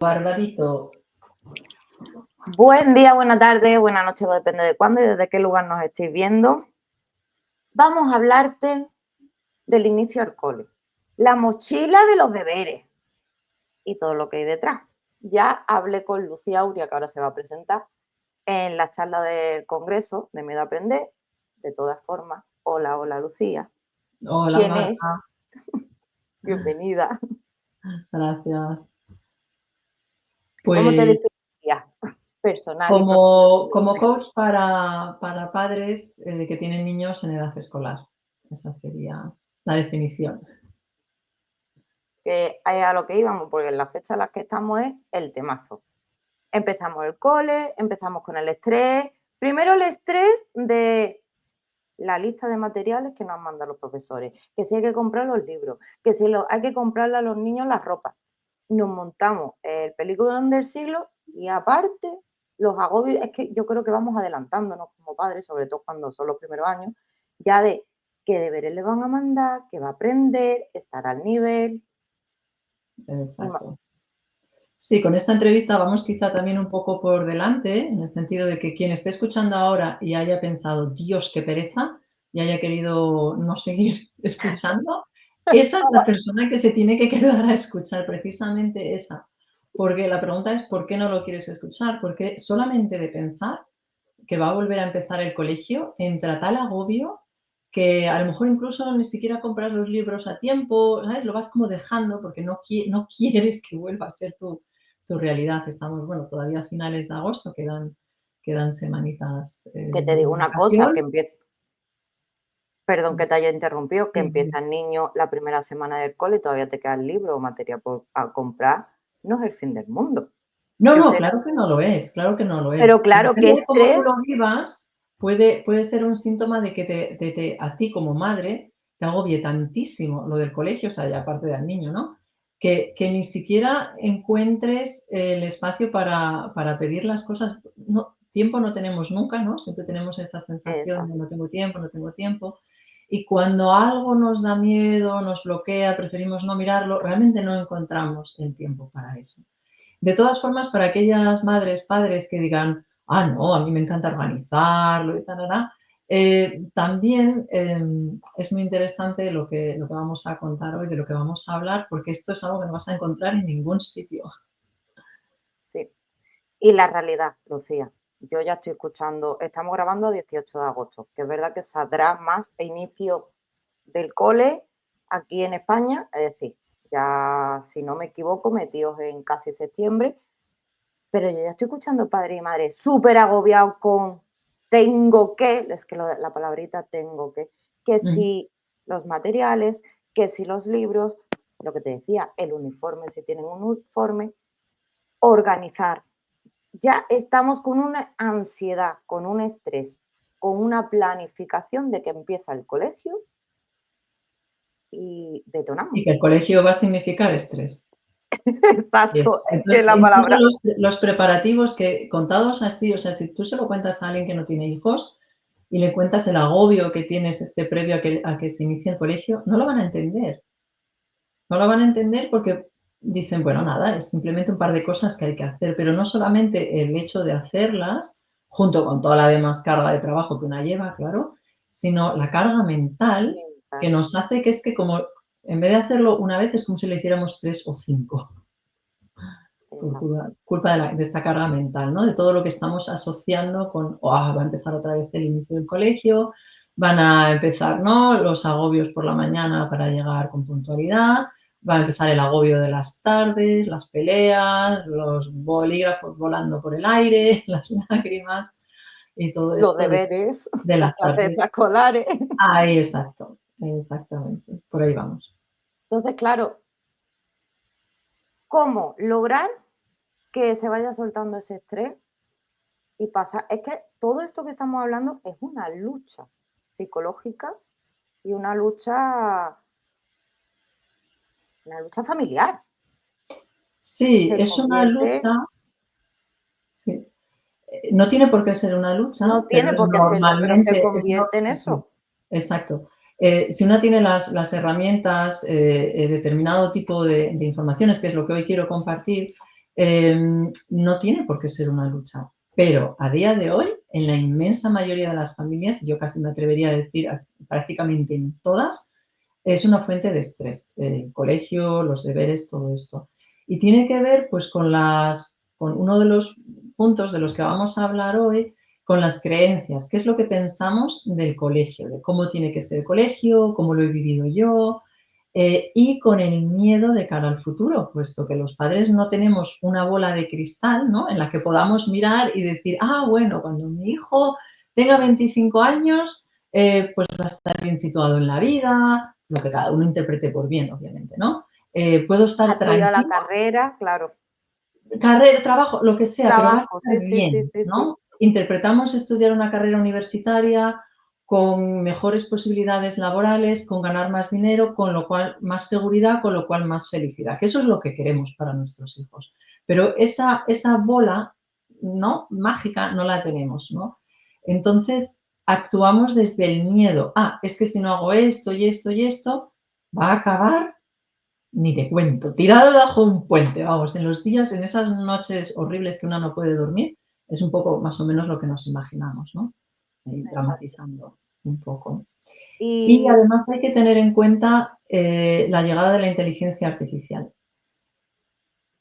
Barbarito. Buen día, buena tarde, buena noche, depende de cuándo y desde qué lugar nos estéis viendo. Vamos a hablarte del inicio al cole, la mochila de los deberes y todo lo que hay detrás. Ya hablé con Lucía Auria, que ahora se va a presentar, en la charla del Congreso de Miedo a Aprender. De todas formas, hola Lucía. Hola, ¿Quién es? Marta. Bienvenida. Gracias. ¿Cómo te Pues definirías? Personal y como profesionalmente. coach para padres que tienen niños en edad escolar. Esa sería la definición. Que es a lo que íbamos, porque en la fecha en la que estamos es el temazo. Empezamos el cole, empezamos con el estrés. Primero el estrés de la lista de materiales que nos mandan los profesores, que si hay que comprar los libros, que si hay que comprarle a los niños las ropas. Nos montamos el peliculón del siglo y aparte los agobios, es que yo creo que vamos adelantándonos como padres, sobre todo cuando son los primeros años, ya de qué deberes le van a mandar, qué va a aprender, estar al nivel. Exacto. Sí, con esta entrevista vamos quizá también un poco por delante, en el sentido de que quien esté escuchando ahora y haya pensado, Dios, qué pereza, y haya querido no seguir escuchando, esa es la persona que se tiene que quedar a escuchar, precisamente esa. Porque la pregunta es, ¿por qué no lo quieres escuchar? Porque solamente de pensar que va a volver a empezar el colegio, entra tal agobio que a lo mejor incluso ni siquiera compras los libros a tiempo, ¿sabes? Lo vas como dejando porque no quieres que vuelva a ser tu realidad. Estamos, bueno, todavía a finales de agosto, quedan semanitas Que te de digo una cosa, que vacación. empieza, perdón que te haya interrumpido, que Sí, sí. empieza el niño la primera semana del cole y todavía te queda el libro o material a comprar, no es el fin del mundo. No, Yo no, sé, claro que no lo es, claro que no lo pero es. claro, qué Depende de cómo tú estrés, lo vivas, puede ser un síntoma de que a ti como madre te agobie tantísimo lo del colegio, o sea, ya aparte del niño, ¿no? Que ni siquiera encuentres el espacio para pedir las cosas. No, tiempo no tenemos nunca, ¿no? Siempre tenemos esa sensación de exacto, no tengo tiempo, no tengo tiempo. Y cuando algo nos da miedo, nos bloquea, preferimos no mirarlo, realmente no encontramos el tiempo para eso. De todas formas, para aquellas madres, padres que digan, ah, no, a mí me encanta organizarlo y tal, también es muy interesante lo que vamos a contar hoy, de lo que vamos a hablar, porque esto es algo que no vas a encontrar en ningún sitio. sí. Y la realidad, Lucía, yo ya estoy escuchando, estamos grabando a 18 de agosto, que es verdad que saldrá más a inicio del cole aquí en España, es decir, ya si no me equivoco, metidos en casi septiembre. Pero yo ya estoy escuchando padre y madre súper agobiados con tengo que, es que la palabrita tengo que Ujú. si los materiales, que si los libros, lo que te decía, el uniforme, si tienen un uniforme, organizar. Ya estamos con una ansiedad, con un estrés, con una planificación de que empieza el colegio y detonamos. Y que el colegio va a significar estrés. Bien. Exacto, es que Entonces, la incluso palabra, los preparativos que contados así, o sea, si tú se lo cuentas a alguien que no tiene hijos y le cuentas el agobio que tienes previo a que se inicie el colegio, no lo van a entender. No lo van a entender porque dicen, bueno, nada, es simplemente un par de cosas que hay que hacer, pero no solamente el hecho de hacerlas, junto con toda la demás carga de trabajo que una lleva, claro, sino la carga mental que nos hace que es que como en vez de hacerlo una vez es como si le hiciéramos 3 o 5 por exacto. culpa de esta carga mental, ¿no? De todo lo que estamos asociando con, va a empezar otra vez el inicio del colegio, van a empezar, ¿no? Los agobios por la mañana para llegar con puntualidad, va a empezar el agobio de las tardes, las peleas, los bolígrafos volando por el aire, las lágrimas y todo Los esto deberes, de las las clases tardes. extraescolares. Ahí, exacto, exactamente, por ahí vamos. Entonces, claro, ¿cómo lograr que se vaya soltando ese estrés y pasa? Es que todo esto que estamos hablando es una lucha psicológica y una lucha familiar. Sí, Se es una convierte, lucha, sí. No tiene por qué ser una lucha, no pero tiene por qué serlo, pero se normalmente es convierte en eso. exacto. Si uno tiene las herramientas, determinado tipo de informaciones, que es lo que hoy quiero compartir, no tiene por qué ser una lucha. Pero a día de hoy, en la inmensa mayoría de las familias, yo casi me atrevería a decir prácticamente en todas, es una fuente de estrés. El colegio, los deberes, todo esto. Y tiene que ver pues con uno de los puntos de los que vamos a hablar hoy, con las creencias. ¿Qué es lo que pensamos del colegio? De cómo tiene que ser el colegio, cómo lo he vivido yo, y con el miedo de cara al futuro, puesto que los padres no tenemos una bola de cristal, ¿no? En la que podamos mirar y decir, ah, bueno, cuando mi hijo tenga 25 años, pues va a estar bien situado en la vida, lo que cada uno interprete por bien, obviamente, ¿no? Puedo estar Ha estudiado la tranquila, carrera, claro. carrera, trabajo, lo que sea, pero va a Trabajo, estar sí, sí, sí, bien, sí, sí. ¿no? Interpretamos estudiar una carrera universitaria con mejores posibilidades laborales, con ganar más dinero, con lo cual más seguridad, con lo cual más felicidad, que eso es lo que queremos para nuestros hijos. Pero esa bola, ¿no? Mágica no la tenemos, ¿no? Entonces actuamos desde el miedo. Ah, es que si no hago esto y esto y esto, va a acabar ni te cuento, tirado bajo un puente, vamos, en los días, en esas noches horribles que uno no puede dormir, es un poco más o menos lo que nos imaginamos, ¿no? Ahí Exacto. dramatizando un poco. Y Y además hay que tener en cuenta la llegada de la inteligencia artificial.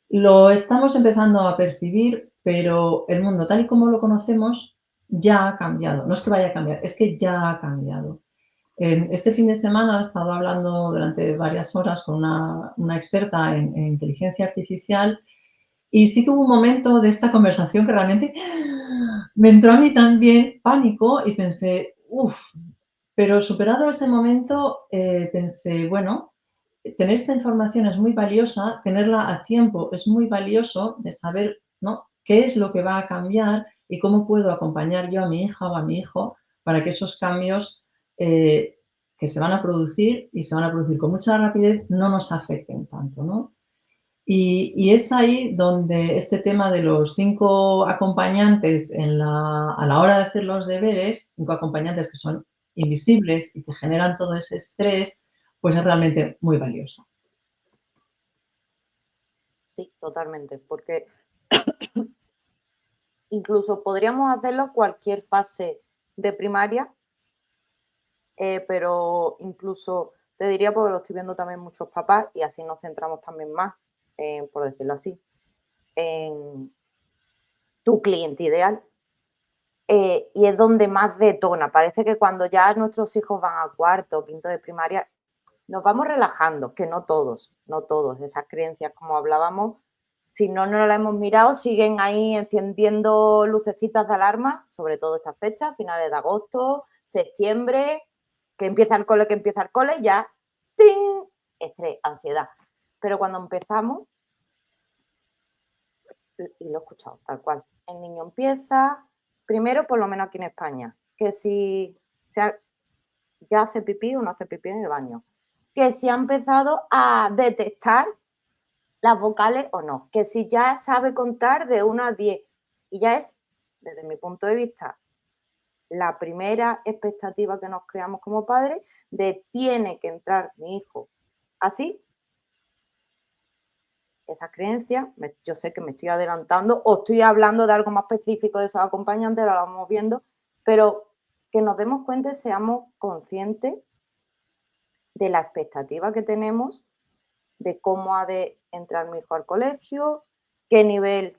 Lo estamos empezando a percibir, pero el mundo tal y como lo conocemos ya ha cambiado. No es que vaya a cambiar, es que ya ha cambiado. Este fin de semana he estado hablando durante varias horas con una experta en inteligencia artificial y sí que hubo un momento de esta conversación que realmente me entró a mí también pánico y pensé, uff, pero superado ese momento pensé, bueno, tener esta información es muy valiosa, tenerla a tiempo es muy valioso de saber, ¿no? Qué es lo que va a cambiar y cómo puedo acompañar yo a mi hija o a mi hijo para que esos cambios que se van a producir y se van a producir con mucha rapidez no nos afecten tanto, ¿no? Y es ahí donde este tema de los 5 acompañantes a la hora de hacer los deberes, 5 acompañantes que son invisibles y que generan todo ese estrés, pues es realmente muy valioso. sí, totalmente, porque incluso podríamos hacerlo cualquier fase de primaria, pero incluso te diría, porque lo estoy viendo también muchos papás y así nos centramos también más, por decirlo así, en tu cliente ideal. Y es donde más detona. Parece que cuando ya nuestros hijos van a cuarto o quinto de primaria, nos vamos relajando, que no todos, no todos. Esas creencias, como hablábamos, si no las hemos mirado, siguen ahí encendiendo lucecitas de alarma, sobre todo estas fechas, finales de agosto, septiembre, que empieza el cole, ya, ¡ting! Estrés, ansiedad. Pero cuando empezamos, y lo he escuchado, tal cual, el niño empieza, primero, por lo menos aquí en España, que si ya hace pipí o no hace pipí en el baño, que si ha empezado a detectar las vocales o no, que si ya sabe contar de 1 a 10 y ya es, desde mi punto de vista, la primera expectativa que nos creamos como padres de tiene que entrar mi hijo así, esas creencias, yo sé que me estoy adelantando o estoy hablando de algo más específico de esos acompañantes, lo vamos viendo, pero que nos demos cuenta y seamos conscientes de la expectativa que tenemos de cómo ha de entrar mi hijo al colegio, qué nivel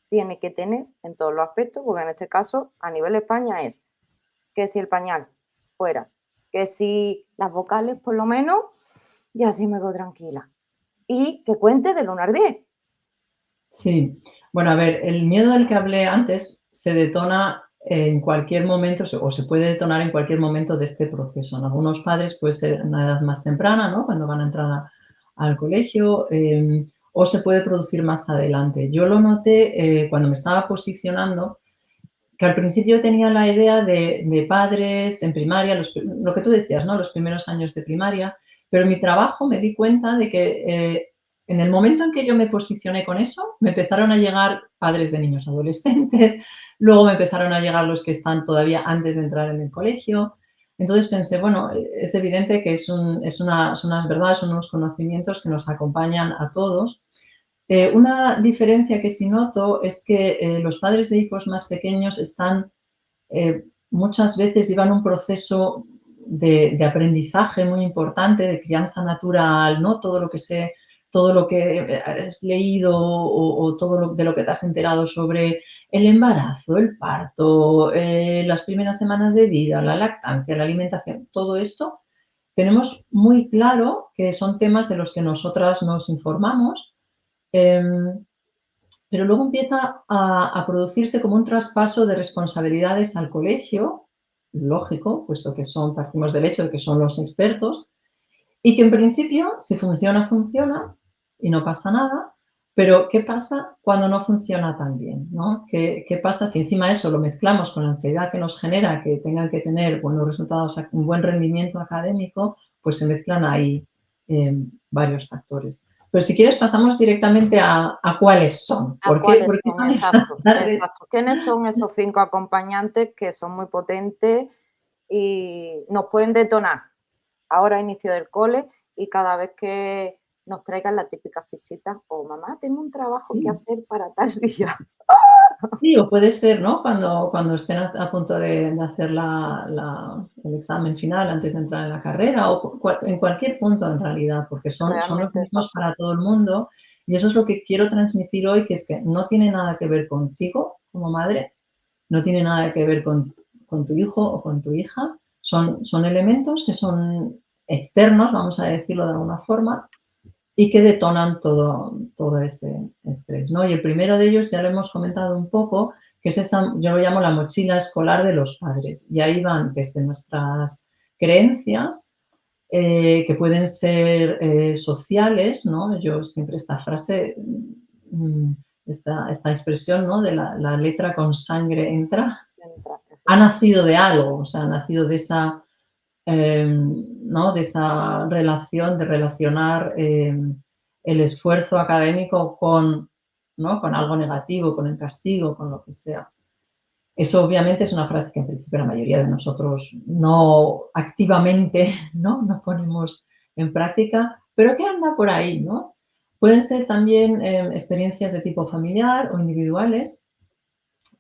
tiene que tener en todos los aspectos, porque en este caso, a nivel España es que si el pañal fuera, que si las vocales por lo menos, y así me quedo tranquila. Y que cuente del 1 al 10. Sí, bueno, a ver, el miedo del que hablé antes se detona en cualquier momento o se puede detonar en cualquier momento de este proceso. En algunos padres puede ser en una edad más temprana, ¿no? Cuando van a entrar al colegio, o se puede producir más adelante. Yo lo noté cuando me estaba posicionando, que al principio tenía la idea de padres en primaria, lo que tú decías, ¿no? Los primeros años de primaria, pero en mi trabajo me di cuenta de que en el momento en que yo me posicioné con eso, me empezaron a llegar padres de niños adolescentes, luego me empezaron a llegar los que están todavía antes de entrar en el colegio. Entonces pensé, bueno, es evidente que son unas verdades, son unos conocimientos que nos acompañan a todos. Una diferencia que sí noto es que los padres de hijos más pequeños están, muchas veces llevan un proceso de aprendizaje muy importante, de crianza natural, ¿no? Todo lo que has leído o todo de lo que te has enterado sobre el embarazo, el parto, las primeras semanas de vida, la lactancia, la alimentación, todo esto, tenemos muy claro que son temas de los que nosotras nos informamos. Em, pero luego empieza a producirse como un traspaso de responsabilidades al colegio, lógico, puesto que partimos del hecho de que son los expertos, y que en principio, si funciona, funciona y no pasa nada, pero ¿qué pasa cuando no funciona tan bien? ¿No? ¿Qué pasa si encima eso lo mezclamos con la ansiedad que nos genera que tengan que tener buenos resultados, un buen rendimiento académico? Pues se mezclan ahí varios factores. Pero si quieres pasamos directamente a cuáles son. ¿A Por cuáles qué son? son esas Exacto, tareas? exacto. ¿Quiénes son esos 5 acompañantes que son muy potentes y nos pueden detonar ahora a inicio del cole y cada vez que nos traigan la típica fichita o mamá, tengo un trabajo que Sí. hacer para tal día? Sí, o puede ser, ¿no? Cuando estén a punto de hacer el examen final antes de entrar en la carrera o en cualquier punto en realidad, porque son los Realmente, mismos exacto. para todo el mundo y eso es lo que quiero transmitir hoy, que es que no tiene nada que ver contigo como madre, no tiene nada que ver con tu hijo o con tu hija, son elementos que son externos, vamos a decirlo de alguna forma, y que detonan todo ese estrés, ¿no? Y el primero de ellos ya lo hemos comentado un poco, que es esa, yo lo llamo la mochila escolar de los padres. Y ahí van desde nuestras creencias, que pueden ser sociales, ¿no? Yo siempre esta frase, esta expresión, ¿no? De la letra con sangre entra, ha nacido de algo, o sea, ha nacido de esa ¿no? De esa relación, de relacionar el esfuerzo académico ¿no? Con algo negativo, con el castigo, con lo que sea. Eso obviamente es una frase que en principio la mayoría de nosotros no activamente no ponemos en práctica, pero que anda por ahí, ¿no? Pueden ser también experiencias de tipo familiar o individuales,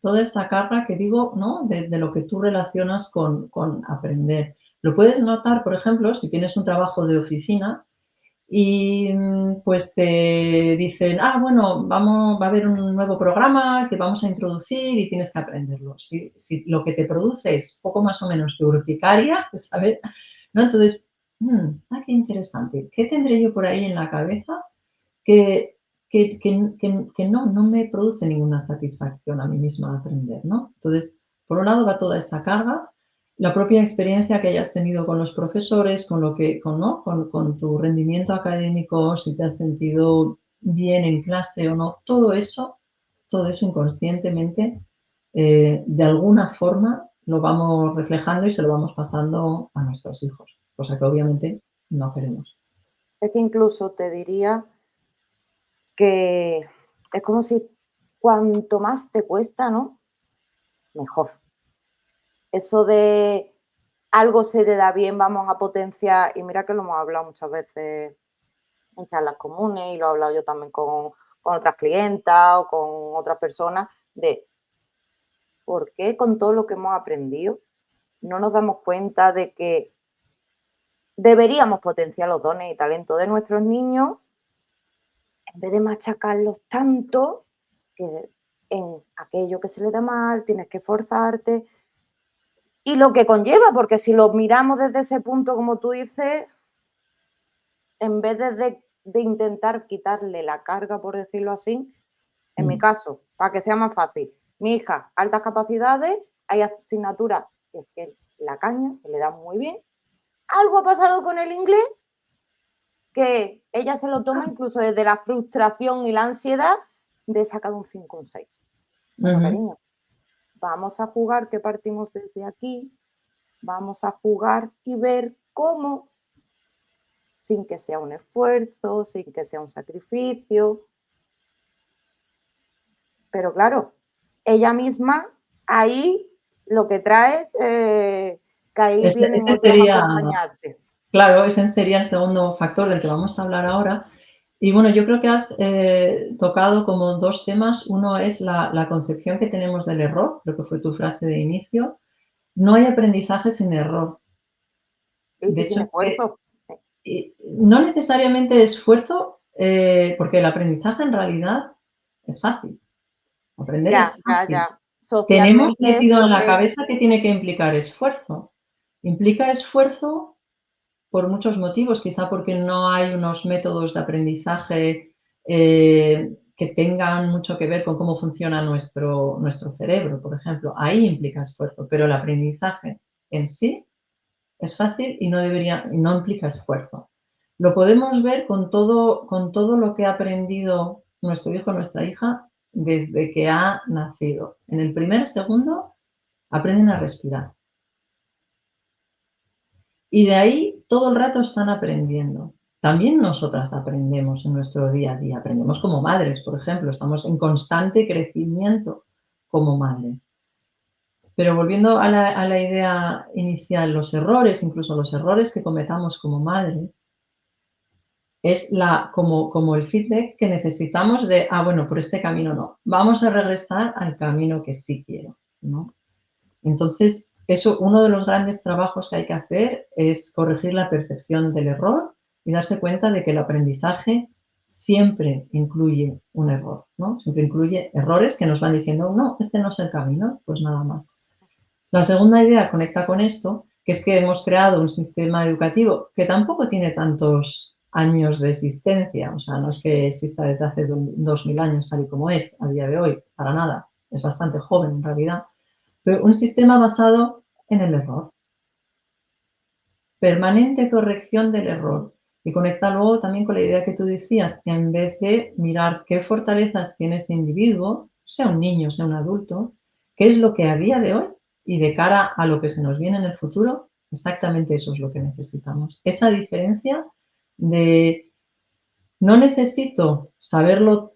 toda esa carga que digo, ¿no? De lo que tú relacionas con aprender. Lo puedes notar, por ejemplo, si tienes un trabajo de oficina y pues te dicen, bueno, va a haber un nuevo programa que vamos a introducir y tienes que aprenderlo. Si lo que te produce es poco más o menos de urticaria, ¿sabes? ¿No? Entonces, qué interesante. ¿Qué tendré yo por ahí en la cabeza que, que no me produce ninguna satisfacción a mí misma aprender, ¿no? Entonces, por un lado va toda esa carga, la propia experiencia que hayas tenido con los profesores, con lo que, ¿no? Con tu rendimiento académico, si te has sentido bien en clase o no, todo eso inconscientemente, de alguna forma lo vamos reflejando y se lo vamos pasando a nuestros hijos, cosa que obviamente no queremos. Es que incluso te diría que es como si cuanto más te cuesta, ¿no? Mejor. Eso de algo se te da bien, vamos a potenciar, y mira que lo hemos hablado muchas veces en charlas comunes y lo he hablado yo también con otras clientas o con otras personas, de por qué con todo lo que hemos aprendido no nos damos cuenta de que deberíamos potenciar los dones y talentos de nuestros niños en vez de machacarlos tanto que en aquello que se les da mal, tienes que esforzarte. Y lo que conlleva, porque si lo miramos desde ese punto, como tú dices, en vez de intentar quitarle la carga, por decirlo así, en mi Mm. caso, para que sea más fácil, mi hija, altas capacidades, hay asignaturas que es que la caña se le da muy bien. Algo ha pasado con el inglés que ella se lo toma incluso desde la frustración y la ansiedad de sacar un 5 o un 6. Bueno, Ujú. cariño, vamos a jugar que partimos desde aquí, vamos a jugar y ver cómo, sin que sea un esfuerzo, sin que sea un sacrificio. Pero claro, ella misma ahí lo que trae, que ahí vienen Ese otros sería acompañantes. Claro, ese sería el segundo factor del que vamos a hablar ahora, Y bueno, yo creo que has tocado como dos temas. Uno es la concepción que tenemos del error, creo que fue tu frase de inicio. No hay aprendizaje sin error. De Y hecho, sin esfuerzo. no necesariamente esfuerzo, porque el aprendizaje en realidad es fácil. Aprender Ya, es ya, fácil. ya. Tenemos Socialmente es metido en lo la que... cabeza que tiene que implicar esfuerzo. Implica esfuerzo por muchos motivos, quizá porque no hay unos métodos de aprendizaje que tengan mucho que ver con cómo funciona nuestro cerebro, por ejemplo. Ahí implica esfuerzo, pero el aprendizaje en sí es fácil y no implica esfuerzo. Lo podemos ver con todo lo que ha aprendido nuestro hijo o nuestra hija desde que ha nacido. En el primer segundo aprenden a respirar. Y de ahí todo el rato están aprendiendo. También nosotras aprendemos en nuestro día a día. Aprendemos como madres, por ejemplo. Estamos en constante crecimiento como madres. Pero volviendo a la idea inicial, los errores, incluso los errores que cometamos como madres, es como el feedback que necesitamos de, bueno, por este camino no. Vamos a regresar al camino que sí quiero, ¿no? Entonces, uno de los grandes trabajos que hay que hacer es corregir la percepción del error y darse cuenta de que el aprendizaje siempre incluye un error, ¿no? Siempre incluye errores que nos van diciendo, no, este no es el camino, pues nada más. La segunda idea conecta con esto, que es que hemos creado un sistema educativo que tampoco tiene tantos años de existencia, o sea, no es que exista desde hace 2000 años tal y como es a día de hoy, para nada, es bastante joven en realidad, pero un sistema basado en el error. Permanente corrección del error. Y conecta luego también con la idea que tú decías, que en vez de mirar qué fortalezas tiene ese individuo, sea un niño, sea un adulto, qué es lo que a día de hoy y de cara a lo que se nos viene en el futuro, exactamente eso es lo que necesitamos. Esa diferencia de no necesito saberlo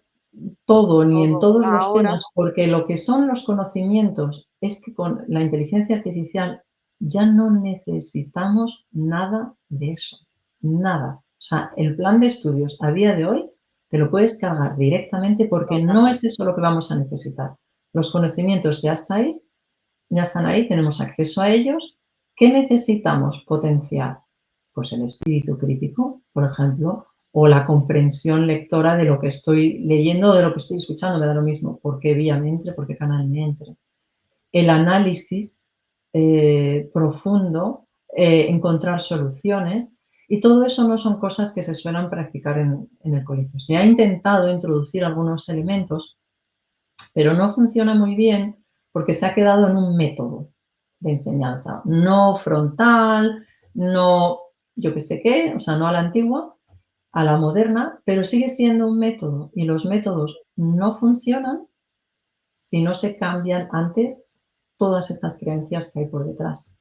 todo ni en Todo todos los temas, ahora. porque lo que son los conocimientos es que con la inteligencia artificial ya no necesitamos nada de eso, nada. O sea, el plan de estudios a día de hoy te lo puedes cargar directamente porque no es Totalmente. eso lo que vamos a necesitar. Los conocimientos ya están ahí, tenemos acceso a ellos. ¿Qué necesitamos potenciar? Pues el espíritu crítico, por ejemplo, o la comprensión lectora de lo que estoy leyendo o de lo que estoy escuchando, me da lo mismo, por qué vía me entre, por qué canal me entre. El análisis profundo, encontrar soluciones, y todo eso no son cosas que se suelen practicar en el colegio. Se ha intentado introducir algunos elementos, pero no funciona muy bien porque se ha quedado en un método de enseñanza, no frontal, no yo qué sé qué, o sea, no a la antigua, a la moderna, pero sigue siendo un método y los métodos no funcionan si no se cambian antes todas esas creencias que hay por detrás.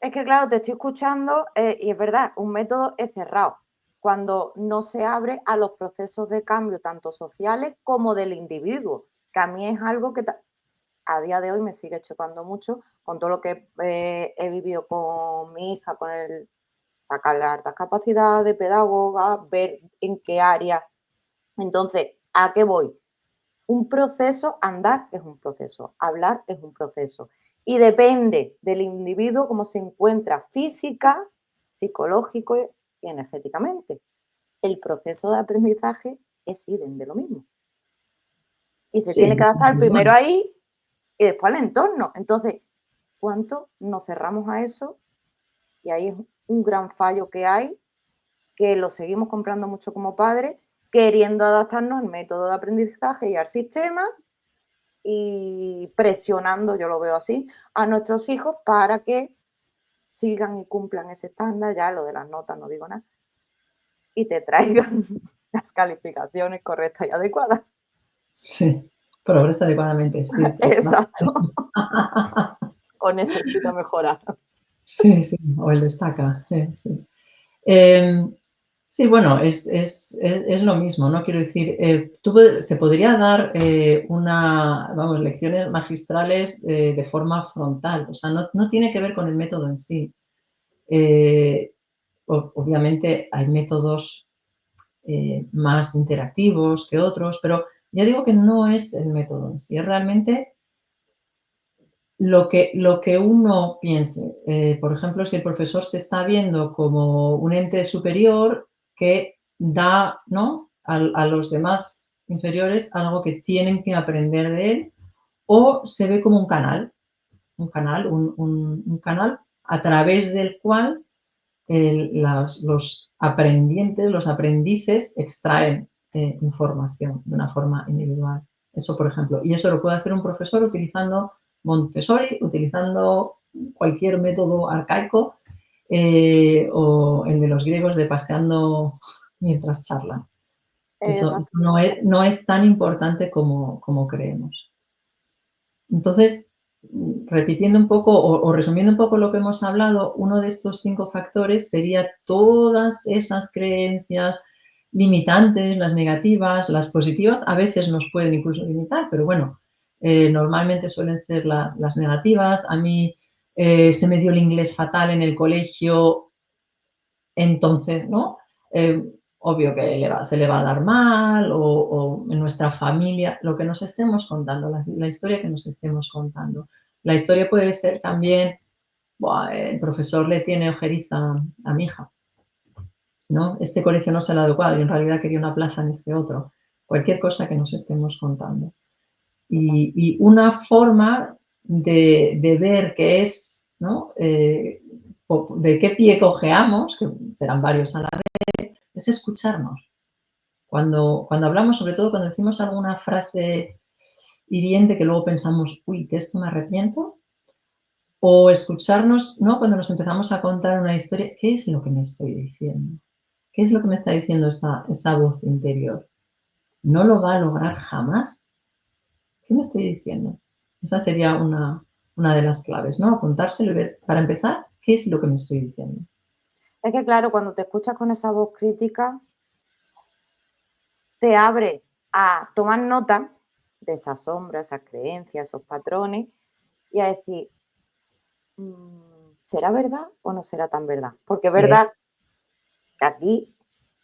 Es que, claro, te estoy escuchando y es verdad, un método es cerrado cuando no se abre a los procesos de cambio, tanto sociales como del individuo, que a mí es algo que a día de hoy me sigue chocando mucho con todo lo que he vivido con mi hija, con el sacar las altas capacidades de pedagoga, ver en qué área. Entonces, ¿a qué voy? Un proceso, andar es un proceso, hablar es un proceso. Y depende del individuo cómo se encuentra física, psicológico y energéticamente. El proceso de aprendizaje es idem de lo mismo. Y se tiene Sí, que adaptar primero bueno, ahí y después al entorno. Entonces, ¿cuánto nos cerramos a eso? Y ahí es un gran fallo que hay, que lo seguimos comprando mucho como padres, queriendo adaptarnos al método de aprendizaje y al sistema y presionando, yo lo veo así, a nuestros hijos para que sigan y cumplan ese estándar, ya lo de las notas no digo nada, y te traigan las calificaciones correctas y adecuadas. sí, progresa adecuadamente, sí, sí. Exacto. O necesita mejorar. Sí, sí, o el destaca, sí. Eh, sí, bueno, es lo mismo, ¿no? Quiero decir, se podría dar vamos, lecciones magistrales de forma frontal, o sea, no tiene que ver con el método en sí. Obviamente hay métodos más interactivos que otros, pero ya digo que no es el método en sí, es realmente lo que uno piense. Por ejemplo, si el profesor se está viendo como un ente superior que da, ¿no?, a los demás inferiores algo que tienen que aprender de él, o se ve como un canal a través del cual los aprendientes, los aprendices extraen información de una forma individual. Eso, por ejemplo, y eso lo puede hacer un profesor utilizando Montessori, utilizando cualquier método arcaico o el de los griegos de paseando mientras charlan. Eso Exacto. no es tan importante como creemos. Entonces, repitiendo un poco o resumiendo un poco lo que hemos hablado, uno de estos 5 factores sería todas esas creencias limitantes, las negativas, las positivas, a veces nos pueden incluso limitar, pero bueno, normalmente suelen ser las negativas. A mí se me dio el inglés fatal en el colegio, entonces, ¿no? Obvio que se le va a dar mal o en nuestra familia, lo que nos estemos contando, la historia que nos estemos contando. La historia puede ser también, buah, el profesor le tiene ojeriza a mi hija, ¿no? Este colegio no es el adecuado y en realidad quería una plaza en este otro. Cualquier cosa que nos estemos contando. Y una forma de ver qué es, ¿no? De qué pie cojeamos, que serán varios a la vez, es escucharnos. Cuando hablamos, sobre todo cuando decimos alguna frase hiriente que luego pensamos, uy, de esto me arrepiento, o escucharnos, ¿no? Cuando nos empezamos a contar una historia, ¿qué es lo que me estoy diciendo? ¿Qué es lo que me está diciendo esa voz interior? ¿No lo va a lograr jamás? ¿Qué me estoy diciendo? Esa sería una de las claves, ¿no? Apuntárselo y ver, para empezar, ¿qué es lo que me estoy diciendo? Es que claro, cuando te escuchas con esa voz crítica, te abre a tomar nota de esas sombras, esas creencias, esos patrones y a decir, ¿será verdad o no será tan verdad? Porque es Eh, verdad que aquí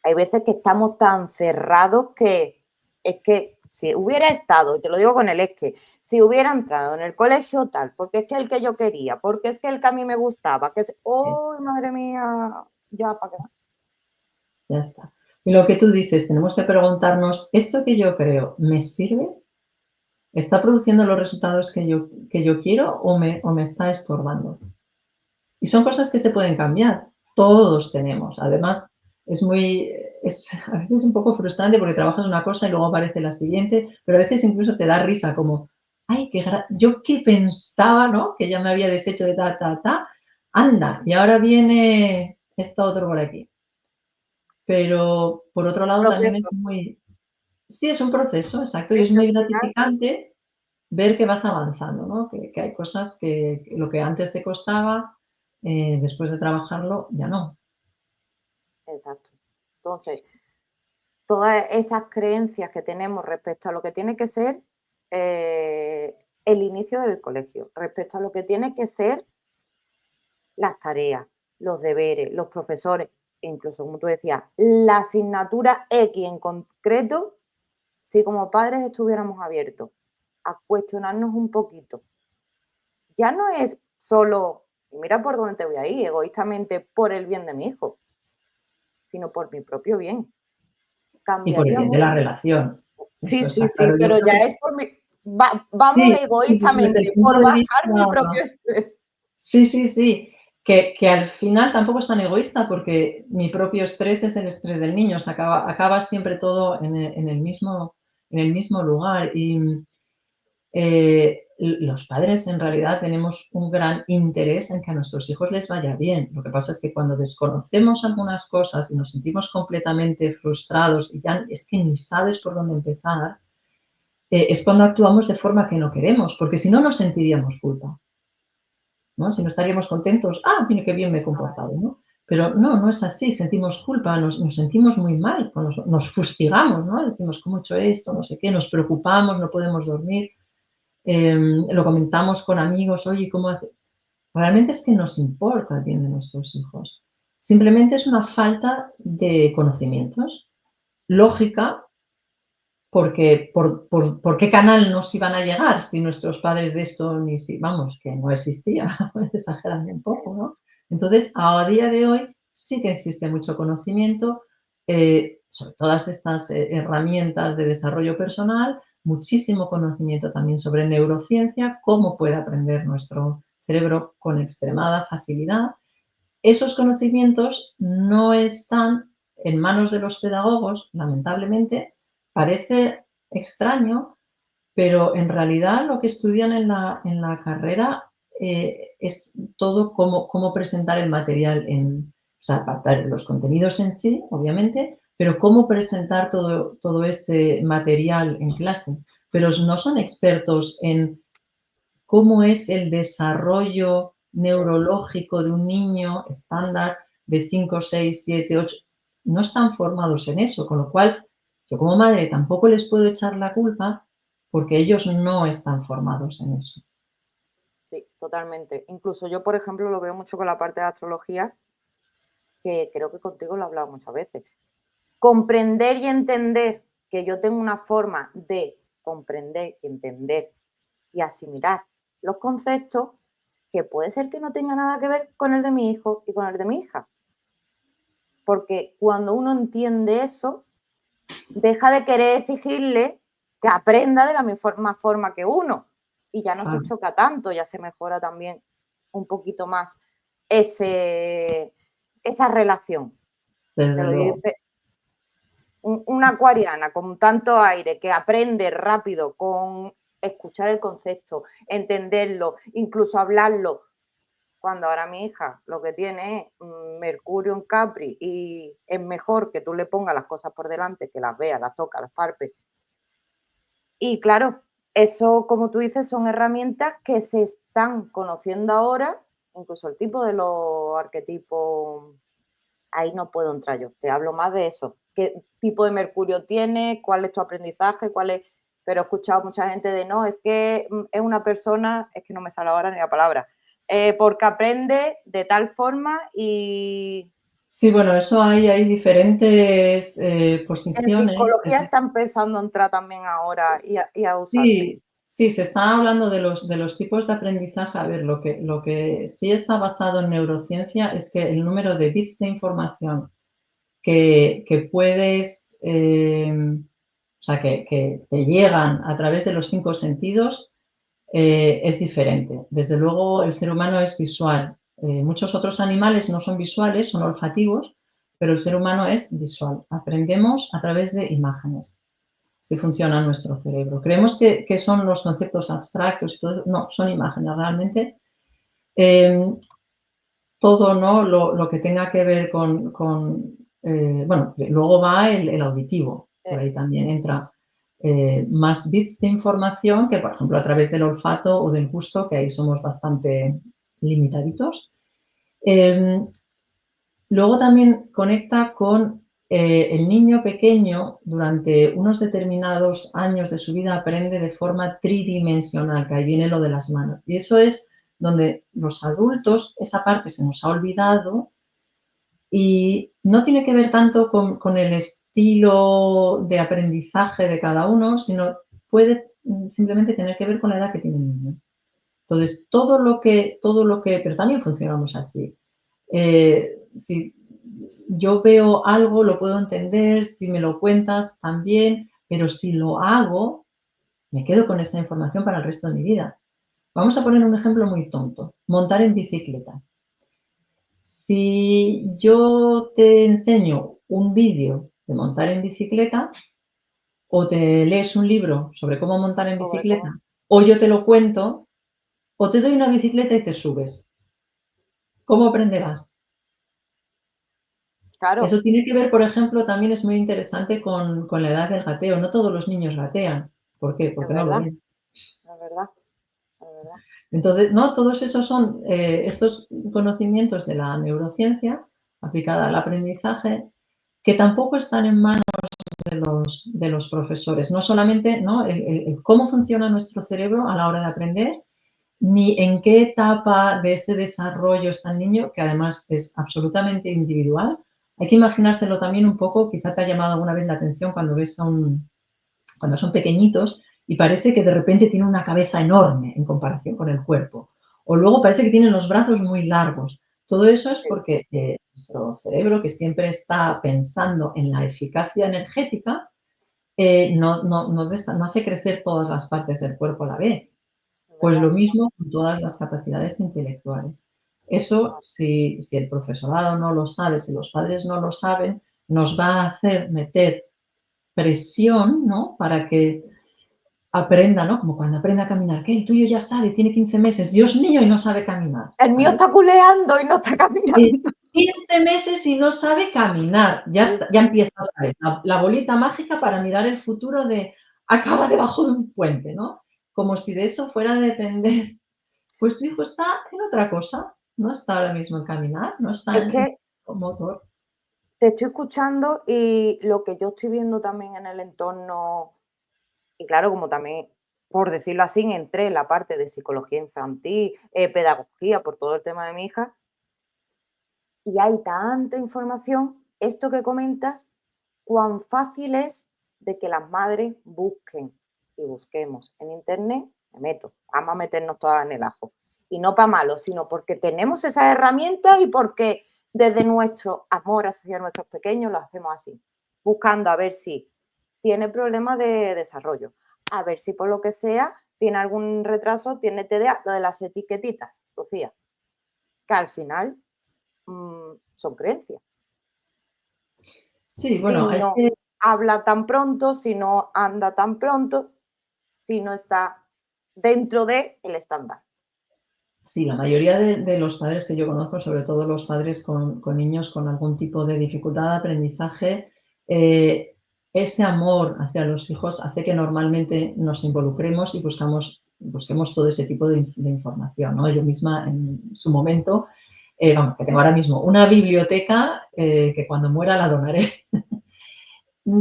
hay veces que estamos tan cerrados que es que si hubiera estado, y te lo digo con el es que, si hubiera entrado en el colegio tal, porque es que el que yo quería, porque es que el que a mí me gustaba, que es, eh, ¡oh, madre mía! Ya, ¿para qué? ya está. Y lo que tú dices, tenemos que preguntarnos, ¿esto que yo creo me sirve? ¿Está produciendo los resultados que yo quiero o me está estorbando? Y son cosas que se pueden cambiar. Todos tenemos. Además, es a veces un poco frustrante porque trabajas una cosa y luego aparece la siguiente, pero a veces incluso te da risa como, ay, yo qué pensaba, ¿no? Que ya me había deshecho de anda, y ahora viene esto otro por aquí. Pero por otro lado también es Proceso. sí, es un proceso, exacto, y Es es que muy al final, gratificante ver que vas avanzando, ¿no? Que hay cosas que lo que antes te costaba, después de trabajarlo, ya no. exacto. Entonces, todas esas creencias que tenemos respecto a lo que tiene que ser el inicio del colegio, respecto a lo que tiene que ser las tareas, los deberes, los profesores, e incluso, como tú decías, la asignatura X en concreto, si como padres estuviéramos abiertos a cuestionarnos un poquito, ya no es solo, y mira por dónde te voy a ir, egoístamente por el bien de mi hijo, sino por mi propio bien. Y por el Cambiaría bien de mucho. la relación. Sí, Esto sí, está sí, claro. Yo pero creo ya que es por mi, vamos sí, sí, desde el egoístamente, punto por de vista bajar mi propio estrés. sí, sí, sí, que al final tampoco es tan egoísta, porque mi propio estrés es el estrés del niño, o sea, acaba siempre todo en el mismo lugar. Y, los padres en realidad tenemos un gran interés en que a nuestros hijos les vaya bien. Lo que pasa es que cuando desconocemos algunas cosas y nos sentimos completamente frustrados y ya es que ni sabes por dónde empezar, es cuando actuamos de forma que no queremos, porque si no nos sentiríamos culpa, ¿no? Si no estaríamos contentos, mira qué bien me he comportado, ¿no? Pero no es así, sentimos culpa, nos sentimos muy mal, nos fustigamos, ¿no? Decimos, ¿cómo he hecho esto? No sé qué, nos preocupamos, no podemos dormir, lo comentamos con amigos, oye, ¿cómo hace? Realmente es que nos importa el bien de nuestros hijos. Simplemente es una falta de conocimientos. lógica, porque ¿por qué canal nos iban a llegar si nuestros padres de esto ni si vamos, que no existía, exagerando un poco, ¿no? Entonces, a día de hoy sí que existe mucho conocimiento sobre todas estas herramientas de desarrollo personal, muchísimo conocimiento también sobre neurociencia, cómo puede aprender nuestro cerebro con extremada facilidad. Esos conocimientos no están en manos de los pedagogos, lamentablemente. Parece extraño, pero en realidad lo que estudian en la carrera es todo cómo presentar el material o sea, los contenidos en sí, obviamente, pero cómo presentar todo ese material en clase. Pero no son expertos en cómo es el desarrollo neurológico de un niño estándar de 5, 6, 7, 8. No están formados en eso, con lo cual yo como madre tampoco les puedo echar la culpa porque ellos no están formados en eso. Sí, totalmente. Incluso yo, por ejemplo, lo veo mucho con la parte de astrología, que creo que contigo lo he hablado muchas veces. Comprender y entender que yo tengo una forma de comprender, entender y asimilar los conceptos que puede ser que no tenga nada que ver con el de mi hijo y con el de mi hija. Porque cuando uno entiende eso, deja de querer exigirle que aprenda de la misma forma que uno y ya no se Claro, choca tanto, ya se mejora también un poquito más esa relación. Te desde lo luego. dice una acuariana con tanto aire que aprende rápido con escuchar el concepto, entenderlo, incluso hablarlo. Cuando ahora mi hija lo que tiene es Mercurio en Capri y es mejor que tú le pongas las cosas por delante, que las vea, las toca, las palpe. Y claro, eso, como tú dices, son herramientas que se están conociendo ahora, incluso el tipo de los arquetipos, ahí no puedo entrar yo, te hablo más de eso. ¿Qué tipo de Mercurio tienes? ¿Cuál es tu aprendizaje? ¿Cuál es? Pero he escuchado mucha gente de no, es que es una persona, es que no me sale ahora ni la palabra, porque aprende de tal forma y Sí, bueno, eso hay diferentes en posiciones. psicología está empezando a entrar también ahora y a usarse. Sí, sí, se está hablando de los tipos de aprendizaje. A ver, lo que sí está basado en neurociencia es que el número de bits de información que puedes, o sea, que te llegan a través de los 5 sentidos, es diferente. Desde luego, el ser humano es visual. Muchos otros animales no son visuales, son olfativos, pero el ser humano es visual. Aprendemos a través de imágenes. Si funciona nuestro cerebro. Creemos que son los conceptos abstractos y todo. No, son imágenes realmente. Eh, todo ¿no? Lo que tenga que ver bueno, luego va el auditivo, por ahí también entra más bits de información que, por ejemplo, a través del olfato o del gusto, que ahí somos bastante limitaditos. Eh, Luego también conecta con el niño pequeño durante unos determinados años de su vida aprende de forma tridimensional, que ahí viene lo de las manos. Y eso es donde los adultos, esa parte se nos ha olvidado y no tiene que ver tanto con el estilo de aprendizaje de cada uno, sino puede simplemente tener que ver con la edad que tiene el niño. Entonces, pero también funcionamos así. Si yo veo algo, lo puedo entender, si me lo cuentas también, pero si lo hago, me quedo con esa información para el resto de mi vida. Vamos a poner un ejemplo muy tonto, montar en bicicleta. Si yo te enseño un vídeo de montar en bicicleta o te lees un libro sobre cómo montar en Sobre bicicleta cómo. o yo te lo cuento o te doy una bicicleta y te subes, ¿cómo aprenderás? Claro, Eso tiene que ver, por ejemplo, también es muy interesante con la edad del gateo. No todos los niños gatean. ¿Por qué? es Porque no lo verdad, ven. es verdad, es verdad. Entonces, no, todos esos son estos conocimientos de la neurociencia aplicada al aprendizaje que tampoco están en manos de los profesores. No solamente ¿no? El cómo funciona nuestro cerebro a la hora de aprender, ni en qué etapa de ese desarrollo está el niño, que además es absolutamente individual. Hay que imaginárselo también un poco, quizá te ha llamado alguna vez la atención cuando son pequeñitos y parece que de repente tienen una cabeza enorme en comparación con el cuerpo. O luego parece que tienen los brazos muy largos. Todo eso es Sí, porque nuestro cerebro, que siempre está pensando en la eficacia energética, no hace crecer todas las partes del cuerpo a la vez. es Pues lo verdad. mismo con todas las capacidades intelectuales. Eso, si el profesorado no lo sabe, si los padres no lo saben, nos va a hacer meter presión, ¿no? Para que aprenda, ¿no? Como cuando aprende a caminar, que el tuyo ya sabe, tiene 15 meses, Dios mío, y no sabe caminar, El mío ¿vale? está culeando y no está Eh, caminando. 15 meses y no sabe caminar, ya Sí, está, ya sí, sí. empieza otra vez la bolita mágica para mirar el futuro de acaba debajo de un puente, ¿no? Como si de eso fuera a depender. Pues tu hijo está en otra cosa, no está ahora mismo en caminar, no está Es en que motor. te estoy escuchando y lo que yo estoy viendo también en el entorno, y claro, como también, por decirlo así, entré en la parte de psicología infantil, pedagogía, por todo el tema de mi hija, y hay tanta información, esto que comentas, cuán fácil es de que las madres busquen y busquemos en internet, me meto, vamos a meternos todas en el ajo. Y no para malo, sino porque tenemos esas herramientas y porque desde nuestro amor hacia nuestros pequeños lo hacemos así, buscando a ver si tiene problemas de desarrollo, a ver si por lo que sea tiene algún retraso, tiene TDA, lo de las etiquetitas, Lucía, que al final son creencias. Sí, Si bueno, hay no que habla tan pronto, si no anda tan pronto, si no está dentro de el estándar. sí, la mayoría de los padres que yo conozco, sobre todo los padres con niños con algún tipo de dificultad de aprendizaje, eh, ese amor hacia los hijos hace que normalmente nos involucremos y busquemos todo ese tipo de información, ¿no? Yo misma en su momento, vamos, que tengo ahora mismo una biblioteca que cuando muera la donaré.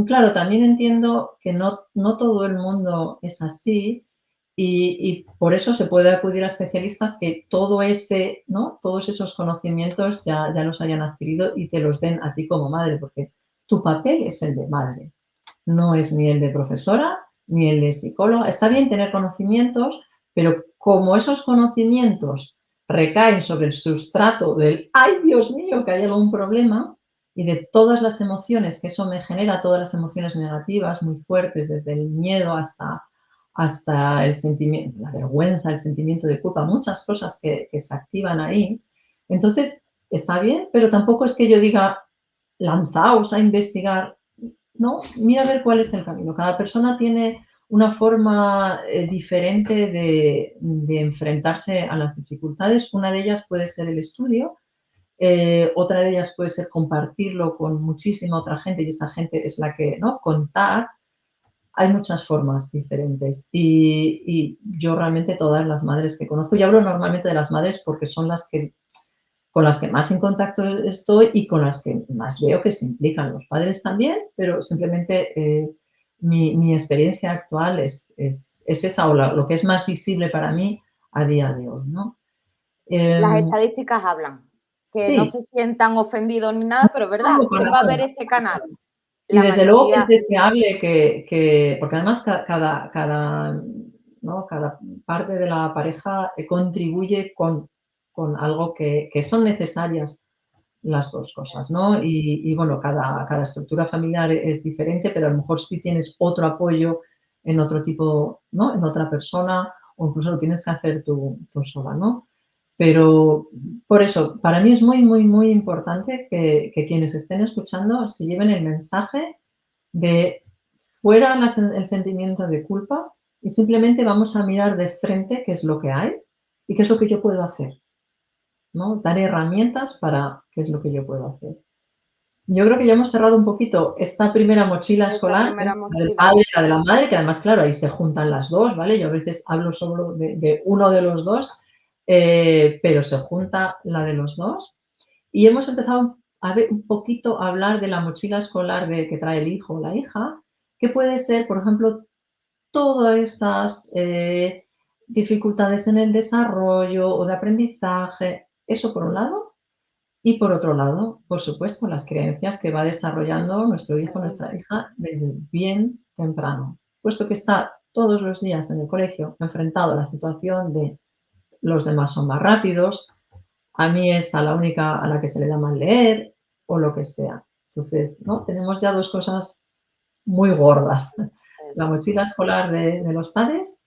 Claro, también entiendo que no todo el mundo es así y por eso se puede acudir a especialistas que todo ese, ¿no? Todos esos conocimientos ya los hayan adquirido y te los den a ti como madre, porque tu papel es el de madre, no es ni el de profesora ni el de psicóloga. Está bien tener conocimientos, pero como esos conocimientos recaen sobre el sustrato del, ay Dios mío, que hay algún problema, y de todas las emociones que eso me genera, todas las emociones negativas muy fuertes, desde el miedo hasta el sentimiento, la vergüenza, el sentimiento de culpa, muchas cosas que se activan ahí. Entonces, está bien, pero tampoco es que yo diga, lanzaos a investigar, no, mira a ver cuál es el camino. Cada persona tiene una forma diferente de enfrentarse a las dificultades. Una de ellas puede ser el estudio, otra de ellas puede ser compartirlo con muchísima otra gente y esa gente es la que, ¿no? Contar. Hay muchas formas diferentes y yo realmente todas las madres que conozco, y hablo normalmente de las madres porque son las que con las que más en contacto estoy y con las que más veo que se implican. Los padres también, pero simplemente mi experiencia actual es esa o lo que es más visible para mí a día de hoy, ¿no? Las Em, estadísticas hablan, que no sí, se sientan ofendidos ni nada, pero es verdad, no, para ¿quién va a ver nada. este canal? Y La desde luego que es mayoría, deseable porque además ¿no? Cada parte de la pareja contribuye con algo que son necesarias las dos cosas, ¿no? Y bueno, cada estructura familiar es diferente, pero a lo mejor sí tienes otro apoyo en otro tipo, ¿no? En otra persona, o incluso lo tienes que hacer tú sola, ¿no? Pero por eso, para mí es muy, muy, muy importante que quienes estén escuchando se lleven el mensaje de fuera el sentimiento de culpa y simplemente vamos a mirar de frente qué es lo que hay y qué es lo que yo puedo hacer, ¿no? Dar herramientas para qué es lo que yo puedo hacer. Yo creo que ya hemos cerrado un poquito esta primera mochila esa escolar, primera la del mochila. padre y la de la madre, que además, claro, ahí se juntan las dos, ¿vale? Yo a veces hablo solo de uno de los dos, pero se junta la de los dos. Y hemos empezado a ver un poquito a hablar de la mochila escolar que trae el hijo o la hija, que puede ser, por ejemplo, todas esas dificultades en el desarrollo o de aprendizaje, eso por un lado, Y por otro lado, por supuesto, las creencias que va desarrollando nuestro hijo o nuestra hija desde bien temprano, puesto que está todos los días en el colegio enfrentado a la situación de los demás son más rápidos, a mí es a la única a la que se le da mal leer o lo que sea. Entonces, ¿no? Tenemos ya dos cosas muy gordas. La mochila escolar de los padres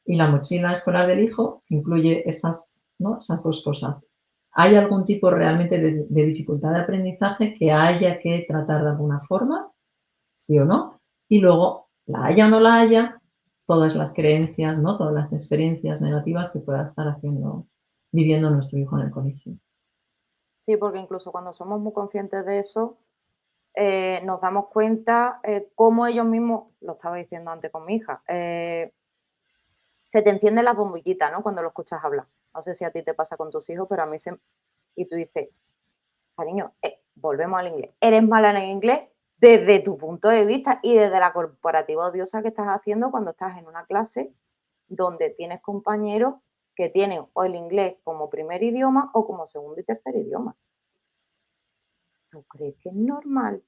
y la mochila escolar del hijo, que incluye esas, ¿no? Esas dos cosas. ¿Hay algún tipo realmente de dificultad de aprendizaje que haya que tratar de alguna forma? ¿Sí o no? Y luego, la haya o no la haya, todas las creencias, ¿no? Todas las experiencias negativas que pueda estar viviendo nuestro hijo en el colegio. Sí, porque incluso cuando somos muy conscientes de eso, nos damos cuenta cómo ellos mismos, lo estaba diciendo antes con mi hija, se te encienden las bombillitas, ¿no? Cuando lo escuchas hablar. No sé si a ti te pasa con tus hijos, pero a mí se... Y tú dices, cariño, volvemos al inglés. Eres mala en el inglés desde tu punto de vista y desde la corporativa odiosa que estás haciendo cuando estás en una clase donde tienes compañeros que tienen o el inglés como primer idioma o como segundo y tercer idioma. ¿Tú crees que es normal?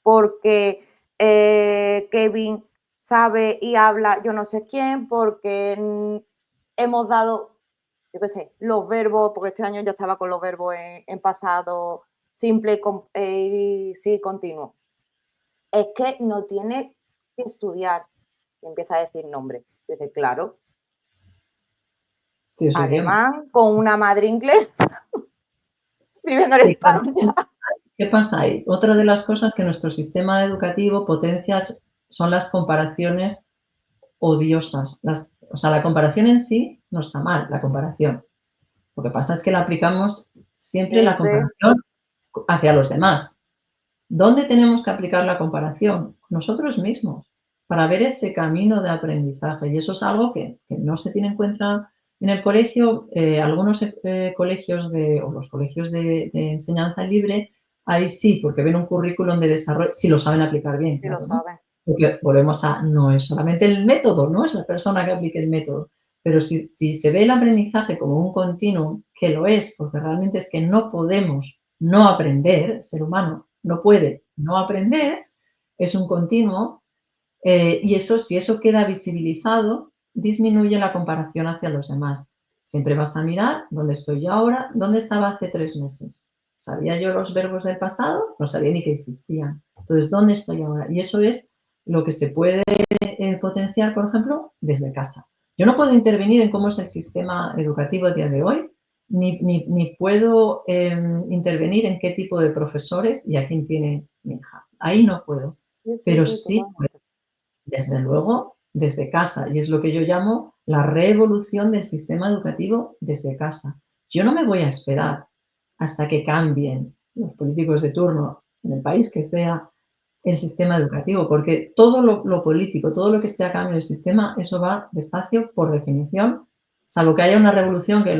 Porque Kevin sabe y habla yo no sé quién, porque hemos dado, yo qué sé, los verbos, porque este año ya estaba con los verbos en pasado simple y sí, continuo. Es que no tiene que estudiar. Y empieza a decir nombres. Dice, claro, Sí, eso que, alemán con una madre inglesa viviendo en sí, claro. España. ¿Qué pasa ahí? Otra de las cosas que nuestro sistema educativo potencia son las comparaciones odiosas. O sea, la comparación en sí no está mal, la comparación. Lo que pasa es que la aplicamos siempre la Desde, comparación hacia los demás. ¿Dónde tenemos que aplicar la comparación? Nosotros mismos, para ver ese camino de aprendizaje. Y eso es algo que no se tiene en cuenta en el colegio. Algunos colegios o los colegios de enseñanza libre, ahí sí, porque ven un currículum de desarrollo, si lo saben aplicar bien, si lo claro, ¿no? saben. Porque volvemos a, no es solamente el método, no es la persona que aplique el método, pero si se ve el aprendizaje como un continuum, que lo es, porque realmente es que no podemos no aprender, el ser humano no puede no aprender, es un continuo, y eso, si eso queda visibilizado, disminuye la comparación hacia los demás. Siempre vas a mirar dónde estoy yo ahora, dónde estaba hace 3 meses. ¿Sabía yo los verbos del pasado? No sabía ni que existían. Entonces, ¿dónde estoy ahora? Y eso es lo que se puede potenciar, por ejemplo, desde casa. Yo no puedo intervenir en cómo es el sistema educativo a día de hoy, ni puedo intervenir en qué tipo de profesores y a quién tiene mi hija. Ahí no puedo, Sí, sí, pero sí, sí puedo, totalmente. desde luego, desde casa. Y es lo que yo llamo la revolución del sistema educativo desde casa. Yo no me voy a esperar hasta que cambien los políticos de turno en el país que sea el sistema educativo, porque todo lo político, todo lo que sea cambio del sistema, eso va despacio por definición, salvo que haya una revolución que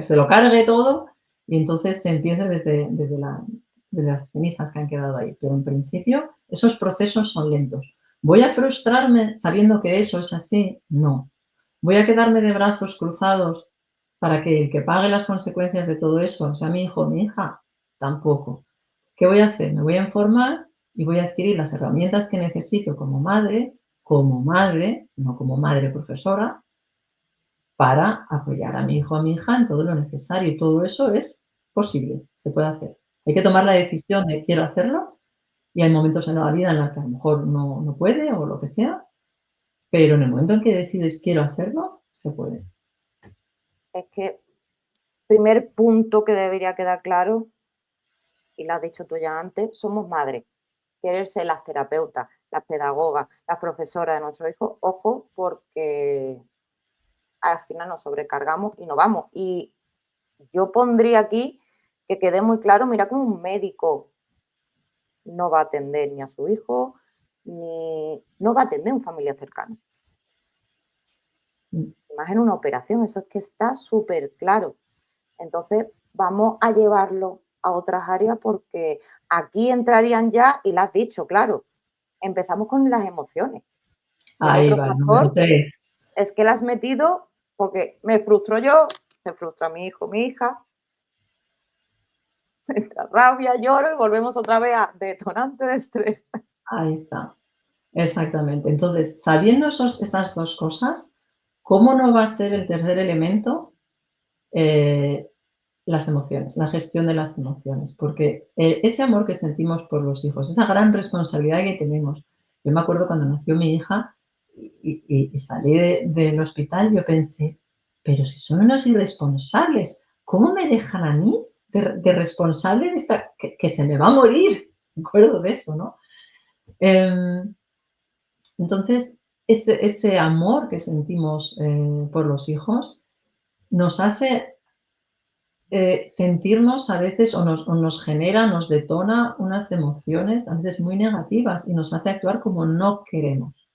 se lo cargue todo y entonces se empiece desde las cenizas que han quedado ahí. Pero en principio esos procesos son lentos. ¿Voy a frustrarme sabiendo que eso es así? No. ¿Voy a quedarme de brazos cruzados para que el que pague las consecuencias de todo eso sea mi hijo o mi hija? Tampoco. ¿Qué voy a hacer? Me voy a informar y voy a adquirir las herramientas que necesito como madre, no como madre profesora, para apoyar a mi hijo o a mi hija en todo lo necesario. Y todo eso es posible, se puede hacer. Hay que tomar la decisión de quiero hacerlo y hay momentos en la vida en los que a lo mejor no puede o lo que sea, pero en el momento en que decides quiero hacerlo, se puede. Es que primer punto que debería quedar claro, y lo has dicho tú ya antes, somos madres. Quieren ser las terapeutas, las pedagogas, las profesoras de nuestros hijos, ojo, porque al final nos sobrecargamos y no vamos. Y yo pondría aquí que quede muy claro, mira como un médico no va a atender ni a su hijo, ni no va a atender a un familiar cercano. Mm. Más en una operación, eso es que está súper claro. Entonces, vamos a llevarlo a otras áreas porque aquí entrarían ya, y lo has dicho, claro, empezamos con las emociones. Y el Ahí otro va, el número factor 3. es que las has metido porque me frustro yo, se frustra mi hijo, mi hija. entra rabia, lloro y volvemos otra vez a detonante de estrés. Ahí está, exactamente. Entonces, sabiendo esas 2 cosas, ¿cómo no va a ser el tercer elemento? Eh, las emociones, la gestión de las emociones, porque, ese amor que sentimos por los hijos, esa gran responsabilidad que tenemos. Yo me acuerdo cuando nació mi hija y salí del hospital, yo pensé: "Pero si son unos irresponsables, ¿cómo me dejan a mí de responsable de esta que se me va a morir?". Me acuerdo de eso, ¿no? Em, entonces, ese amor que sentimos, por los hijos nos hace sentirnos a veces o nos genera, nos detona unas emociones a veces muy negativas y nos hace actuar como no queremos.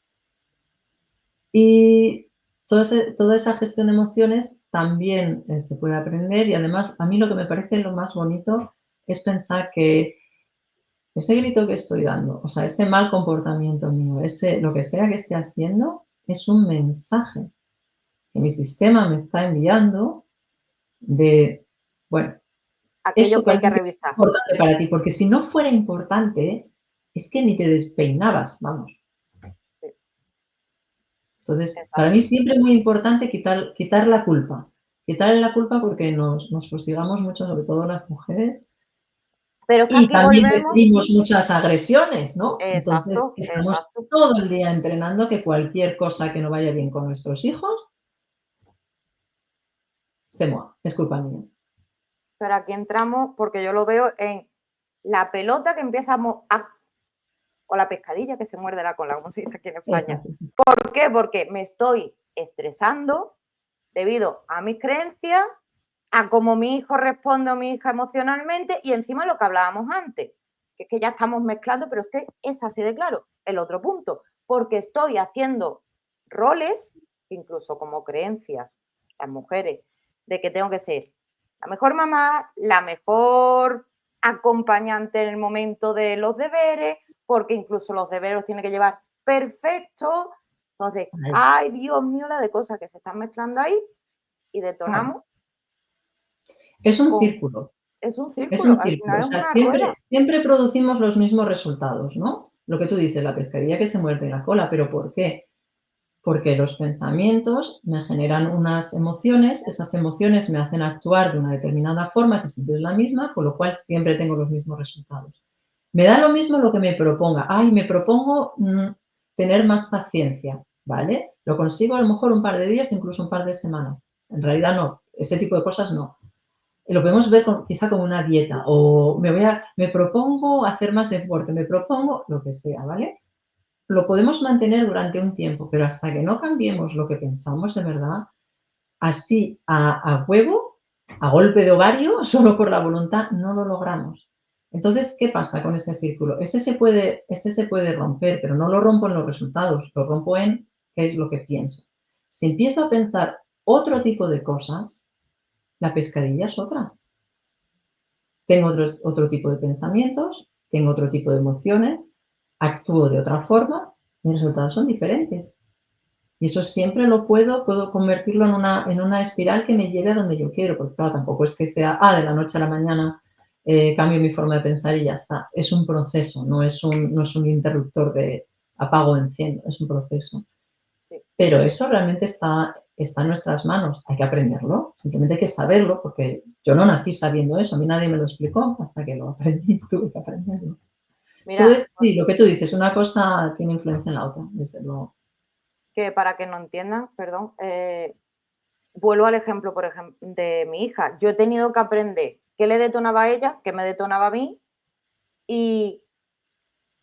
Y toda esa gestión de emociones también se puede aprender y además a mí lo que me parece lo más bonito es pensar que ese grito que estoy dando, o sea, ese mal comportamiento mío, lo que sea que esté haciendo, es un mensaje que mi sistema me está enviando de, bueno, Aquello esto que hay que parece que es revisar. importante para ti, porque si no fuera importante, es que ni te despeinabas, vamos. Sí, Entonces, para mí exacto. siempre es muy importante quitar la culpa. Quitarle la culpa porque nos fustigamos mucho, sobre todo las mujeres, Pero es que y aquí también volvemos. recibimos muchas agresiones, ¿no? Entonces, Exacto, estamos exacto. todo el día entrenando que cualquier cosa que no vaya bien con nuestros hijos, es culpa mía. Pero aquí entramos porque yo lo veo en la pelota que empieza o la pescadilla que se muerde la cola, como se dice aquí en España. Exacto. ¿Por qué? Porque me estoy estresando debido a mis creencias, a cómo mi hijo responde o mi hija emocionalmente y encima lo que hablábamos antes, que es que ya estamos mezclando, pero es que es así de claro, el otro punto, porque estoy haciendo roles, incluso como creencias, las mujeres, de que tengo que ser la mejor mamá, la mejor acompañante en el momento de los deberes, porque incluso los deberes los tiene que llevar perfecto. Entonces, Ahí, ay, Dios mío, la de cosas que se están mezclando ahí y claro. detonamos Es un con. círculo. Es un Es círculo, un al círculo, final o es sea, una siempre rueda. siempre producimos los mismos resultados, ¿no? Lo que tú dices, la pescadilla que se muerde la cola, ¿pero por qué? Porque los pensamientos me generan unas emociones, esas emociones me hacen actuar de una determinada forma, que siempre es la misma, con lo cual siempre tengo los mismos resultados. Me da lo mismo lo que me proponga. Ay, me propongo, tener más paciencia, ¿vale? Lo consigo a lo mejor un par de días, incluso un par de semanas. En realidad no, ese tipo de cosas no. Lo podemos ver quizá como una dieta o me propongo hacer más deporte, me propongo lo que sea, ¿vale? Lo podemos mantener durante un tiempo, pero hasta que no cambiemos lo que pensamos de verdad, así a huevo, a golpe de ovario, solo por la voluntad, no lo logramos. Entonces, ¿qué pasa con ese círculo? Ese se puede romper, pero no lo rompo en los resultados, lo rompo en qué es lo que pienso. Si empiezo a pensar otro tipo de cosas, la pescadilla es otra. Tengo otro tipo de pensamientos, tengo otro tipo de emociones, actúo de otra forma, mis resultados son diferentes. Y eso siempre puedo convertirlo en una espiral que me lleve a donde yo quiero, porque claro, tampoco es que sea, de la noche a la mañana cambio mi forma de pensar y ya está. Es un proceso, no es un interruptor de apago o enciendo, es un proceso. Sí. Pero eso realmente está en nuestras manos. Hay que aprenderlo, simplemente hay que saberlo, porque yo no nací sabiendo eso, a mí nadie me lo explicó hasta que lo aprendí, tuve que aprenderlo. Mira, Entonces, sí, lo que tú dices, una cosa tiene influencia en la otra, desde luego. que para que no entiendan, perdón, vuelvo al ejemplo, por ejemplo, de mi hija. Yo he tenido que aprender qué le detonaba a ella, qué me detonaba a mí y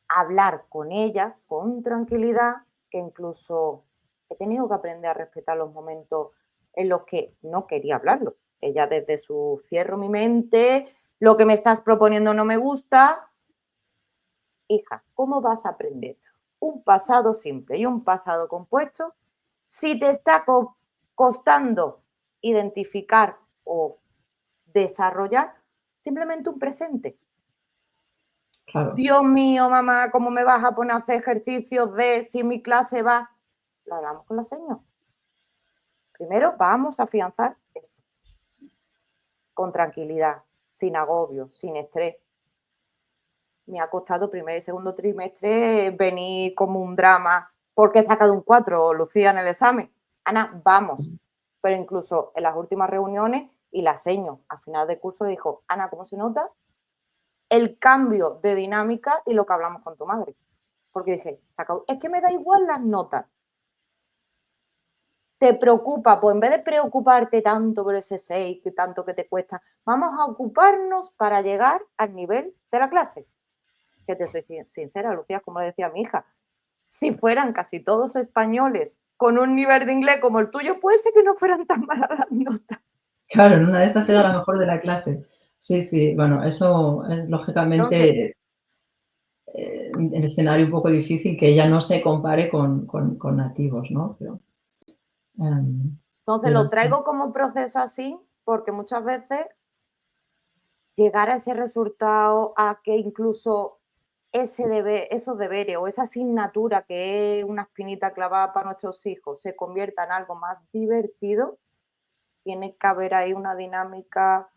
hablar con ella con tranquilidad, que incluso he tenido que aprender a respetar los momentos en los que no quería hablarlo. Ella desde su cierro mi mente, lo que me estás proponiendo no me gusta. Hija, ¿cómo vas a aprender un pasado simple y un pasado compuesto si te está costando identificar o desarrollar simplemente un presente? Claro, Dios mío, mamá, ¿cómo me vas a poner a hacer ejercicios de si mi clase va? Lo hablamos con la señora. Primero vamos a afianzar esto con tranquilidad. sin agobio, sin estrés. Me ha costado primer y segundo trimestre venir como un drama porque he sacado un 4, Lucía, en el examen. Ana, vamos. Pero incluso en las últimas reuniones, y la seño a final de curso, dijo, Ana, ¿cómo se nota el cambio de dinámica y lo que hablamos con tu madre? Porque dije, es que me da igual las notas. Te preocupa, pues en vez de preocuparte tanto por ese 6, que tanto que te cuesta, vamos a ocuparnos para llegar al nivel de la clase. Que te soy sincera, Lucía, como le decía a mi hija, si fueran casi todos españoles con un nivel de inglés como el tuyo, puede ser que no fueran tan malas las notas. Claro, en una de estas era la mejor de la clase. Sí, sí, bueno, eso es lógicamente un escenario un poco difícil que ella no se compare con nativos, ¿no? Entonces Pero lo traigo como proceso así porque muchas veces llegar a ese resultado, a que incluso esos deberes o esa asignatura que es una espinita clavada para nuestros hijos se convierta en algo más divertido, tiene que haber ahí una dinámica.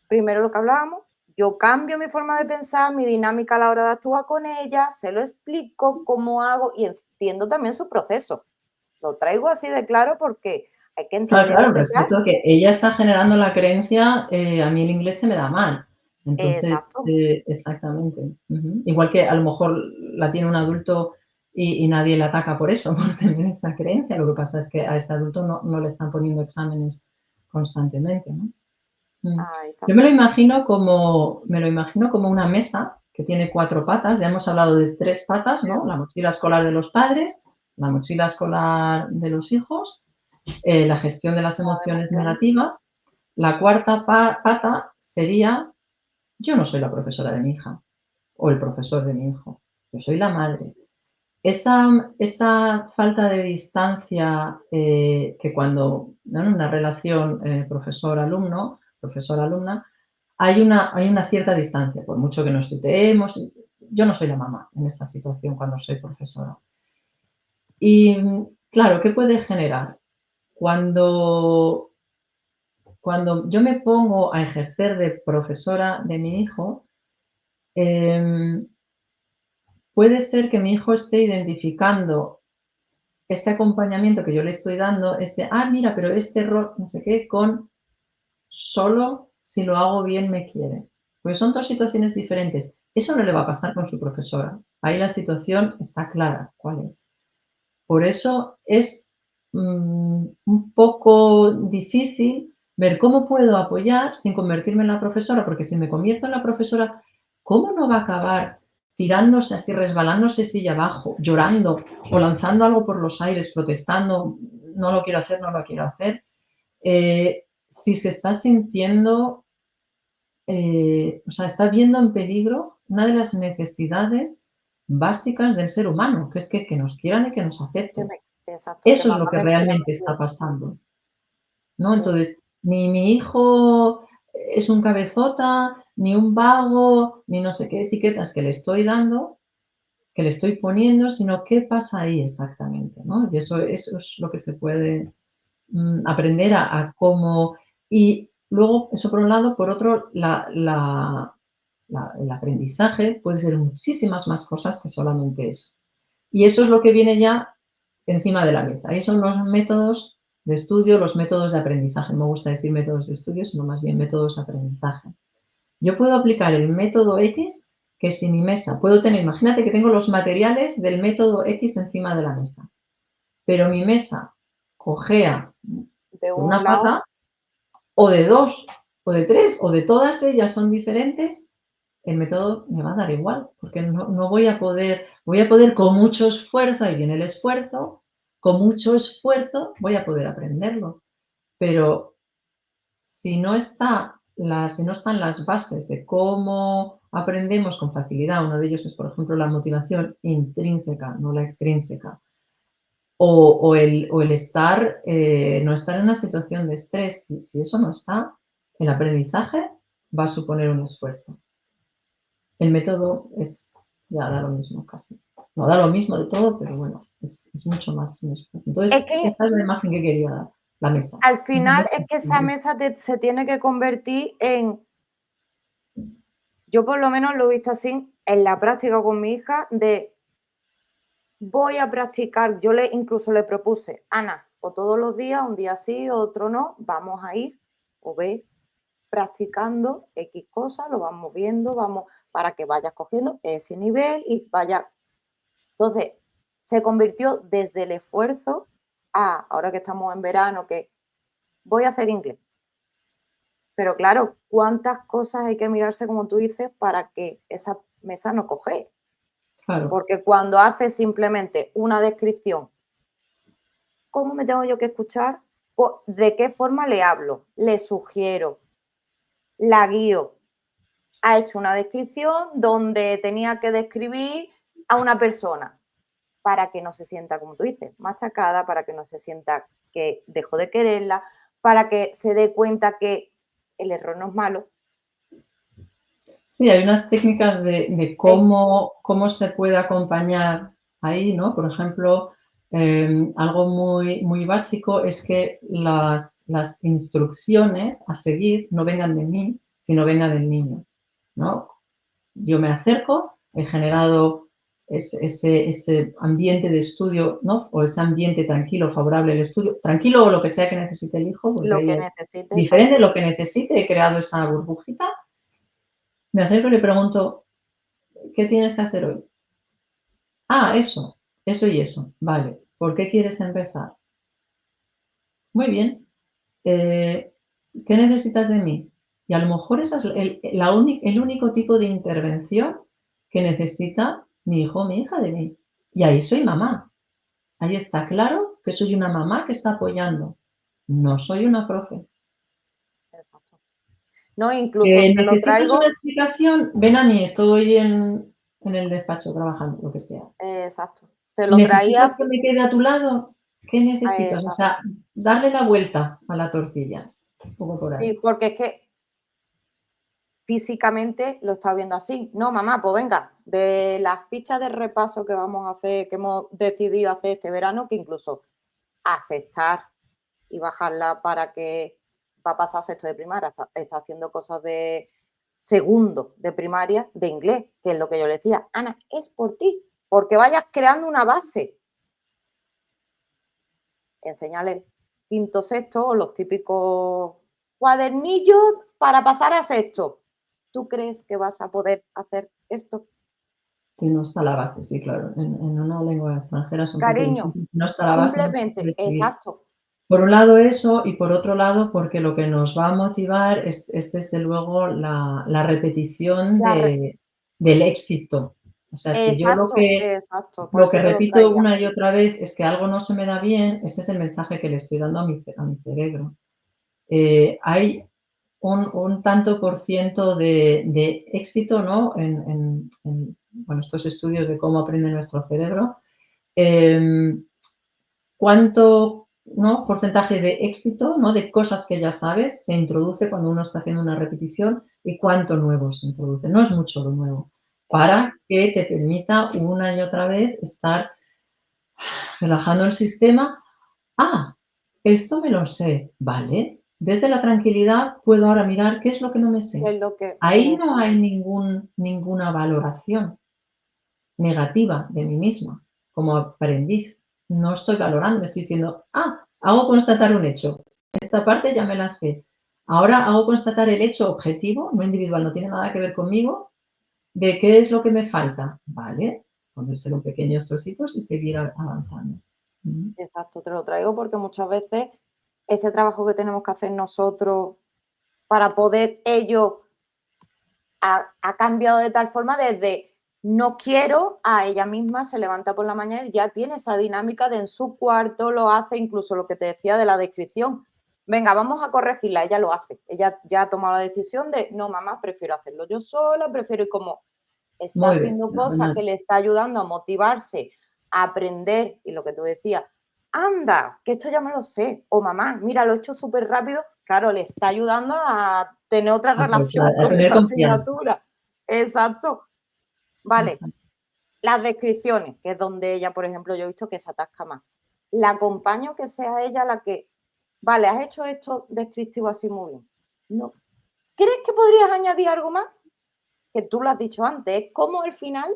Primero lo que hablábamos, yo cambio mi forma de pensar, mi dinámica a la hora de actuar con ella, se lo explico cómo hago y entiendo también su proceso. Lo traigo así de claro porque hay que claro, entender claro, que ya. respecto a que ella está generando la creencia, a mí el inglés se me da mal. Entonces, Exacto. exactamente. Igual que a lo mejor la tiene un adulto y nadie le ataca por eso, por tener esa creencia. Lo que pasa es que a ese adulto no le están poniendo exámenes constantemente, ¿no? Ahí está. Yo me lo imagino como una mesa que tiene 4 patas. Ya hemos hablado de 3 patas, ¿no? La mochila escolar de los padres, la mochila escolar de los hijos, la gestión de las emociones negativas. La cuarta pata sería, yo no soy la profesora de mi hija o el profesor de mi hijo, yo soy la madre. Esa falta de distancia que cuando ¿no? en una relación profesor-alumno, profesor-alumna, hay una cierta distancia, por mucho que nos tuteemos. Yo no soy la mamá en esa situación cuando soy profesora. Y claro, ¿qué puede generar? Cuando yo me pongo a ejercer de profesora de mi hijo, puede ser que mi hijo esté identificando ese acompañamiento que yo le estoy dando, mira, pero este error, no sé qué, con solo si lo hago bien me quiere. Pues son 2 situaciones diferentes. Eso no le va a pasar con su profesora. Ahí la situación está clara cuál es. Por eso es un poco difícil ver cómo puedo apoyar sin convertirme en la profesora, porque si me convierto en la profesora, ¿cómo no va a acabar tirándose así, resbalándose silla abajo, llorando o lanzando algo por los aires, protestando, no lo quiero hacer, no lo quiero hacer? Si se está sintiendo, o sea, está viendo en peligro una de las necesidades básicas del ser humano, que es que nos quieran y que nos acepten. Exacto, que Eso es lo mamá que me quiera, realmente está pasando, ¿no? sí. Entonces, ni mi hijo es un cabezota, ni un vago, ni no sé qué etiquetas que le estoy dando, que le estoy poniendo, sino qué pasa ahí exactamente, ¿no? Y eso es lo que se puede aprender a cómo. Y luego, eso por un lado, por otro, el aprendizaje puede ser muchísimas más cosas que solamente eso. Y eso es lo que viene ya encima de la mesa. Ahí son los métodos de estudio, los métodos de aprendizaje. No me gusta decir métodos de estudio, sino más bien métodos de aprendizaje. Yo puedo aplicar el método X, que si mi mesa, puedo tener, imagínate que tengo los materiales del método X encima de la mesa, pero mi mesa cojea De de un una lado, pata, o de 2, o de 3, o de todas ellas son diferentes, el método me va a dar igual, porque no voy a poder con mucho esfuerzo, ahí viene el esfuerzo, con mucho esfuerzo voy a poder aprenderlo. Pero si no están las bases de cómo aprendemos con facilidad, uno de ellos es, por ejemplo, la motivación intrínseca, no la extrínseca, o el estar, no estar en una situación de estrés, si eso no está, el aprendizaje va a suponer un esfuerzo. El método ya da lo mismo casi. No da lo mismo de todo, pero bueno, es mucho más. Entonces, es que esta es la imagen que quería dar, la mesa. al Una final mesa es que esa mesa se tiene que convertir en Yo por lo menos lo he visto así en la práctica con mi hija de voy a practicar. Yo incluso le propuse, Ana, o todos los días, un día sí, otro no, vamos a ir o ve practicando X cosas, lo vamos viendo, vamos para que vayas cogiendo ese nivel y vaya. Entonces, se convirtió desde el esfuerzo a, ahora que estamos en verano, que voy a hacer inglés. Pero claro, ¿cuántas cosas hay que mirarse, como tú dices, para que esa mesa no coge? Claro. Porque cuando haces simplemente una descripción, ¿cómo me tengo yo que escuchar? ¿De qué forma le hablo? Le sugiero, la guío. Ha hecho una descripción donde tenía que describir a una persona para que no se sienta, como tú dices, machacada, para que no se sienta que dejó de quererla, para que se dé cuenta que el error no es malo. Sí, hay unas técnicas de cómo se puede acompañar ahí, ¿no? Por ejemplo, algo muy básico es que las instrucciones a seguir no vengan de mí, sino vengan del niño, ¿no? Yo me acerco, he generado ese ambiente de estudio, ¿no? O ese ambiente tranquilo, favorable al estudio, tranquilo o lo que sea que necesite el hijo, porque Lo ahí que es necesites. diferente lo que necesite, he creado esa burbujita, me acerco y le pregunto, ¿qué tienes que hacer hoy? Ah, eso y eso. Vale. ¿Por qué quieres empezar? Muy bien. ¿Qué necesitas de mí? Y a lo mejor ese es el único tipo de intervención que necesita mi hijo o mi hija de mí. Y ahí soy mamá. Ahí está claro que soy una mamá que está apoyando. No soy una profe. Exacto. No, incluso te lo ¿Necesitas una traigo. explicación? Ven a mí, estoy en el despacho trabajando, lo que sea. Exacto. Te lo ¿Necesitas traía. que me quede a tu lado? ¿Qué necesitas? O Exacto. sea, darle la vuelta a la tortilla. Un poco por ahí. Sí, porque es que físicamente lo he estado viendo así. No, mamá, pues venga, de las fichas de repaso que vamos a hacer, que hemos decidido hacer este verano, que incluso aceptar y bajarla para que va a pasar sexto de primaria, está haciendo cosas de segundo de primaria de inglés, que es lo que yo le decía, Ana, es por ti, porque vayas creando una base. Enseñarle quinto, sexto, o los típicos cuadernillos para pasar a sexto. ¿Tú crees que vas a poder hacer esto? Si no está la base, sí, claro. En una lengua extranjera es un poco Cariño, difícil. Si no está la base, no se simplemente, puede seguir. exacto, Por un lado eso y por otro lado porque lo que nos va a motivar es desde luego la repetición la re- del éxito. O sea, si yo exacto, exacto, por lo que eso te lo repito traía. una y otra vez es que algo no se me da bien, ese es el mensaje que le estoy dando a mi cerebro. Hay un tanto por ciento de éxito, ¿no? Bueno, estos estudios de cómo aprende nuestro cerebro. ¿Cuánto, ¿no? Porcentaje de éxito, ¿no? De cosas que ya sabes se introduce cuando uno está haciendo una repetición y cuánto nuevo se introduce? No es mucho lo nuevo, para que te permita una y otra vez estar relajando el sistema. Ah, esto me lo sé, vale. Desde la tranquilidad puedo ahora mirar qué es lo que no me sé. Es lo que, Ahí no hay ninguna valoración negativa de mí misma como aprendiz. No estoy valorando, me estoy diciendo, hago constatar un hecho. Esta parte ya me la sé. Ahora hago constatar el hecho objetivo, no individual, no tiene nada que ver conmigo, de qué es lo que me falta. Vale, ponérselo en pequeños trocitos y seguir avanzando. exacto, te lo traigo porque muchas veces ese trabajo que tenemos que hacer nosotros para poder ello ha cambiado de tal forma desde no quiero a ella misma se levanta por la mañana y ya tiene esa dinámica de en su cuarto lo hace, incluso lo que te decía de la descripción. Venga, vamos a corregirla, ella lo hace. Ella ya ha tomado la decisión de no, mamá, prefiero hacerlo yo sola, prefiero y como está Muy bien, haciendo cosas fenomenal. que le está ayudando a motivarse, a aprender y lo que tú decías, anda, que esto ya me lo sé, o mamá, mira, lo he hecho súper rápido, claro, le está ayudando a tener otra relación A con tener esa confianza. asignatura. Exacto. Vale, Exacto. las descripciones, que es donde ella, por ejemplo, yo he visto que se atasca más. La acompaño que sea ella la que, vale, has hecho esto descriptivo así muy bien. No. ¿Crees que podrías añadir algo más? que tú lo has dicho antes, es como al final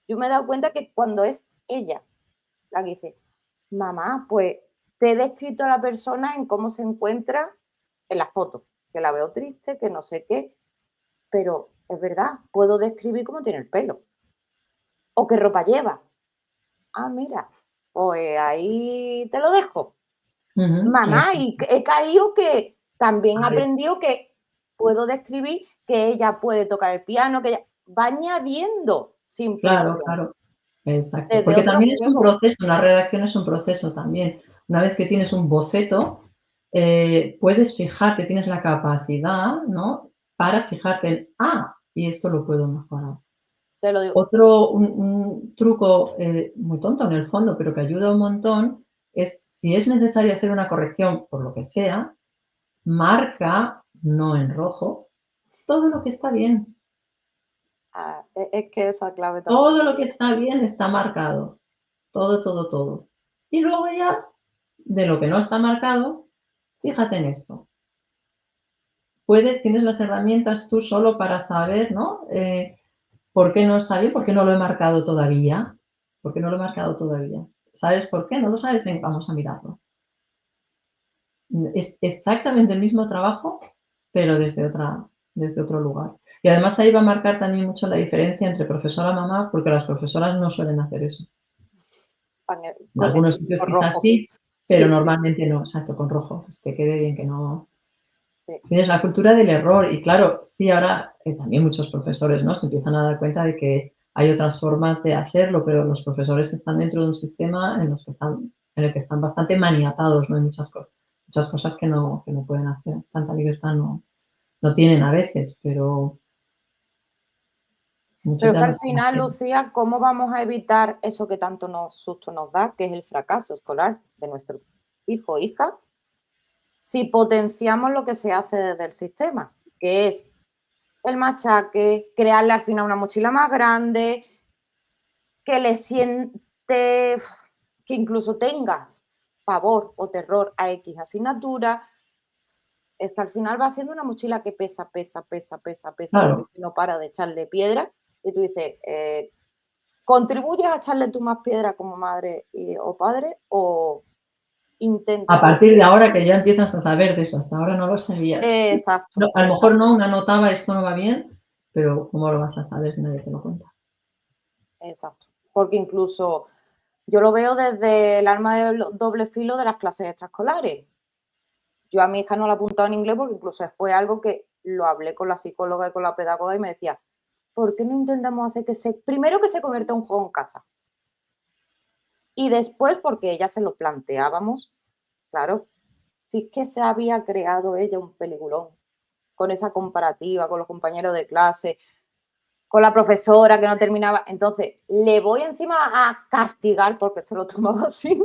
yo me he dado cuenta que cuando es ella la que dice, mamá, pues te he descrito a la persona en cómo se encuentra en la foto, que la veo triste, que no sé qué, pero es verdad, puedo describir cómo tiene el pelo o qué ropa lleva. Ah, mira, pues ahí te lo dejo. Ujú, Mamá, y he caído que también a ver, aprendió que puedo describir que ella puede tocar el piano, que ella va añadiendo sin claro, presión, claro, exacto. desde Porque otro también es un juego. proceso, una redacción es un proceso también. Una vez que tienes un boceto, puedes fijarte, tienes la capacidad, ¿no? Para fijarte en, y esto lo puedo mejorar. Te lo digo, Otro, un truco muy tonto en el fondo, pero que ayuda un montón, es si es necesario hacer una corrección por lo que sea, marca, no en rojo, todo lo que está bien. es que esa clave también. Todo lo que está bien está marcado. Todo, todo, todo. Y luego ya, de lo que no está marcado, fíjate en esto. Tienes las herramientas tú solo para saber, ¿no? ¿Por qué no está bien? ¿Por qué no lo he marcado todavía? ¿Por qué no lo he marcado todavía? ¿Sabes por qué? ¿No lo sabes? Ven, vamos a mirarlo. Es exactamente el mismo trabajo, pero desde otro lugar. Y además ahí va a marcar también mucho la diferencia entre profesora mamá, porque las profesoras no suelen hacer eso. En Con el algunos sitios tiempo quizás rojo. sí, pero Sí, sí, normalmente no. Exacto, con rojo. Pues que quede bien que no. sí. Sí, es la cultura del error. Y claro, sí, ahora también muchos profesores, ¿no? Se empiezan a dar cuenta de que hay otras formas de hacerlo, pero los profesores están dentro de un sistema en el que están bastante maniatados, ¿no? Hay muchas cosas que no pueden hacer. Tanta libertad no tienen a veces, pero muchos Pero es ya que lo al están final, haciendo. Lucía, ¿cómo vamos a evitar eso que tanto susto nos da, que es el fracaso escolar de nuestro hijo o hija, si potenciamos lo que se hace desde el sistema, que es el machaque, crearle al final una mochila más grande, que le siente, que incluso tengas pavor o terror a X asignatura? Es que al final va siendo una mochila que pesa, pesa, pesa, pesa, pesa, porque Claro, no para de echarle piedra. Y tú dices, ¿contribuyes a echarle tú más piedra como madre o padre o a intentas? partir de ahora que ya empiezas a saber de eso, hasta ahora no lo sabías. Exacto, No, a lo mejor exacto, no, una notaba esto no va bien, pero ¿cómo lo vas a saber si nadie te lo cuenta? exacto. Porque incluso yo lo veo desde el arma de doble filo de las clases extraescolares. Yo a mi hija no la apuntaba en inglés porque incluso fue algo que lo hablé con la psicóloga y con la pedagoga y me decía, ¿por qué no intentamos hacer primero que se convierta en un juego en casa? Y después porque ella se lo planteábamos, claro, si es que se había creado ella un peliculón con esa comparativa, con los compañeros de clase, con la profesora que no terminaba. Entonces, le voy encima a castigar, porque se lo tomaba así,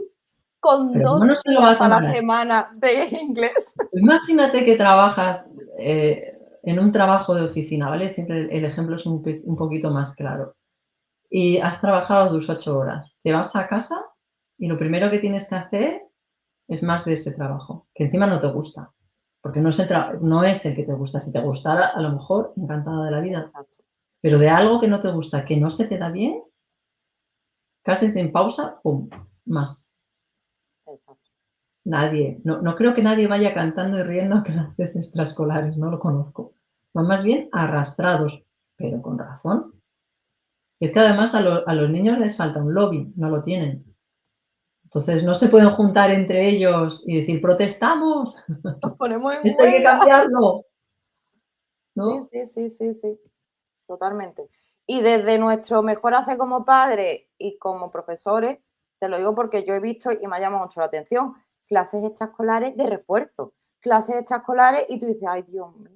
con Pero ¿cómo 2 no se lo va días a a la tomar? semana de inglés. Imagínate que trabajas en un trabajo de oficina, ¿vale? Siempre el ejemplo es un poquito más claro. Y has trabajado tus 8 horas. Te vas a casa y lo primero que tienes que hacer es más de ese trabajo, que encima no te gusta, porque no es el que te gusta. Si te gustara, a lo mejor encantada de la vida, Exacto, pero de algo que no te gusta, que no se te da bien, casi sin pausa, pum, más. exacto. Nadie, no creo que nadie vaya cantando y riendo a clases extraescolares, no lo conozco. Van más bien arrastrados, pero con razón. Es que además a los niños les falta un lobby, no lo tienen. Entonces no se pueden juntar entre ellos y decir, protestamos, Nos ponemos en esto hay que huelga. cambiarlo, Sí, ¿no? sí, sí, sí, sí, totalmente. Y desde nuestro mejor hacer como padres y como profesores, te lo digo porque yo he visto y me ha llamado mucho la atención, clases extraescolares de refuerzo, clases extraescolares y tú dices, ay Dios mío,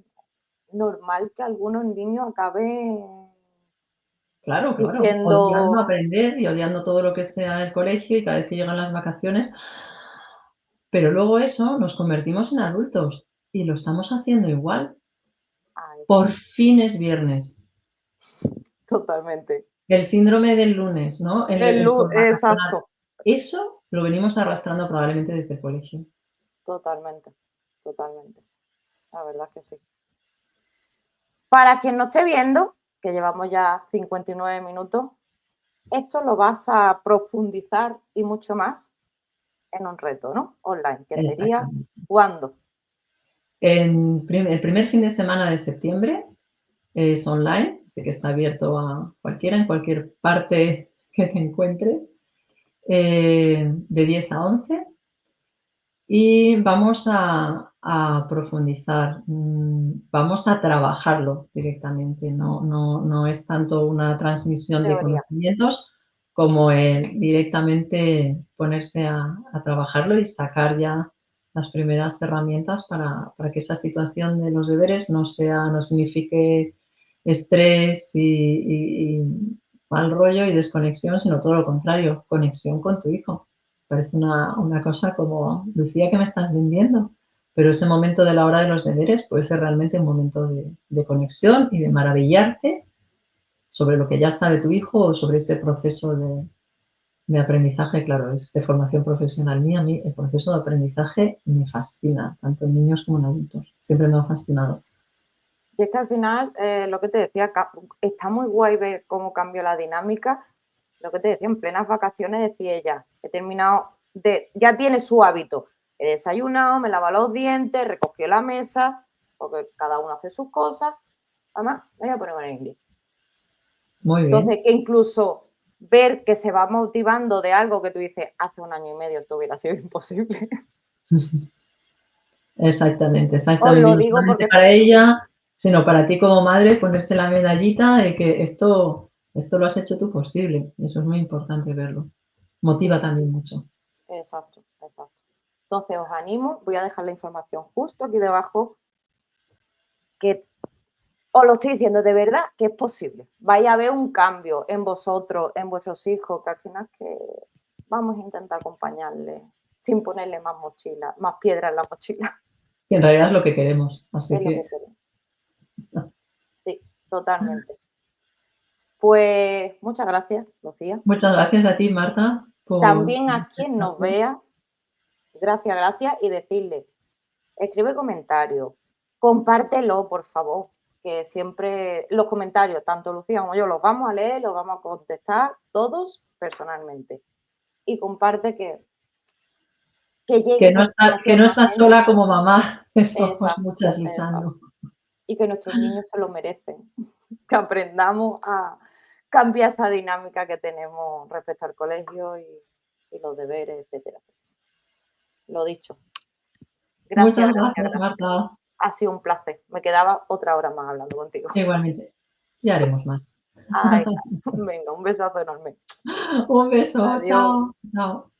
normal que algunos niños acaben Claro, claro, odiando diciendo, aprender y odiando todo lo que sea el colegio y cada vez que llegan las vacaciones, pero luego eso nos convertimos en adultos y lo estamos haciendo igual. ay, Por fin es viernes. totalmente. El síndrome del lunes, ¿no? El por vacacionar. Exacto, Eso lo venimos arrastrando probablemente desde el colegio. totalmente, totalmente. La verdad es que sí. Para quien no esté viendo, que llevamos ya 59 minutos, esto lo vas a profundizar y mucho más en un reto, ¿no? Online, que sería Exactamente. ¿cuándo? El primer fin de semana de septiembre es online, así que está abierto a cualquiera, en cualquier parte que te encuentres, de 10 a 11. Y vamos a profundizar, vamos a trabajarlo directamente. No es tanto una transmisión de Teoría. conocimientos como el directamente ponerse a trabajarlo y sacar ya las primeras herramientas para que esa situación de los deberes no signifique estrés y mal rollo y desconexión, sino todo lo contrario, conexión con tu hijo. Parece una cosa como, Lucía, ¿qué me estás vendiendo? Pero ese momento de la hora de los deberes puede ser realmente un momento de conexión y de maravillarte sobre lo que ya sabe tu hijo o sobre ese proceso de aprendizaje. Claro, es de formación profesional mía. A mí el proceso de aprendizaje me fascina, tanto en niños como en adultos. Siempre me ha fascinado. Y es que al final, lo que te decía, está muy guay ver cómo cambió la dinámica. Lo que te decía, en plenas vacaciones decía ella, he terminado ya tiene su hábito. He desayunado, me lavo los dientes, recogió la mesa, porque cada uno hace sus cosas. Además, me voy a poner en inglés. Muy bien. Entonces, que incluso ver que se va motivando de algo que tú dices, hace 1 año y medio esto hubiera sido imposible. Exactamente, Os exactamente. lo Y no digo porque solamente es para posible. ella, sino para ti como madre, ponerse la medallita de que esto lo has hecho tú posible. Eso es muy importante verlo. Motiva Sí, también mucho. exacto, exacto. Entonces, os animo, voy a dejar la información justo aquí debajo, que os lo estoy diciendo de verdad que es posible. Vais a ver un cambio en vosotros, en vuestros hijos, que al final es que vamos a intentar acompañarles sin ponerle más mochila, más piedras en la mochila. Y en realidad es lo que queremos. Así Es lo que que queremos. Sí, totalmente. Pues muchas gracias, Lucía. muchas gracias a ti, Marta, por También a este quien nos espacio. vea, gracias, gracias, y decirle, escribe comentarios, compártelo, por favor, que siempre los comentarios, tanto Lucía como yo, los vamos a leer, los vamos a contestar todos personalmente. Y comparte que llegue esta Que información no a más estás sola gente. como mamá, que somos Exacto, muchas exacto. luchando. Y que nuestros niños se lo merecen. Que aprendamos a cambiar esa dinámica que tenemos respecto al colegio y los deberes, etcétera. Lo dicho. Gracias, Muchas gracias, gracias, gracias. Marta. Ha sido un placer. Me quedaba otra hora más hablando contigo. Igualmente. Ya haremos más. Ay, venga, un besazo enorme. Un beso. Adiós. Chao. Chao.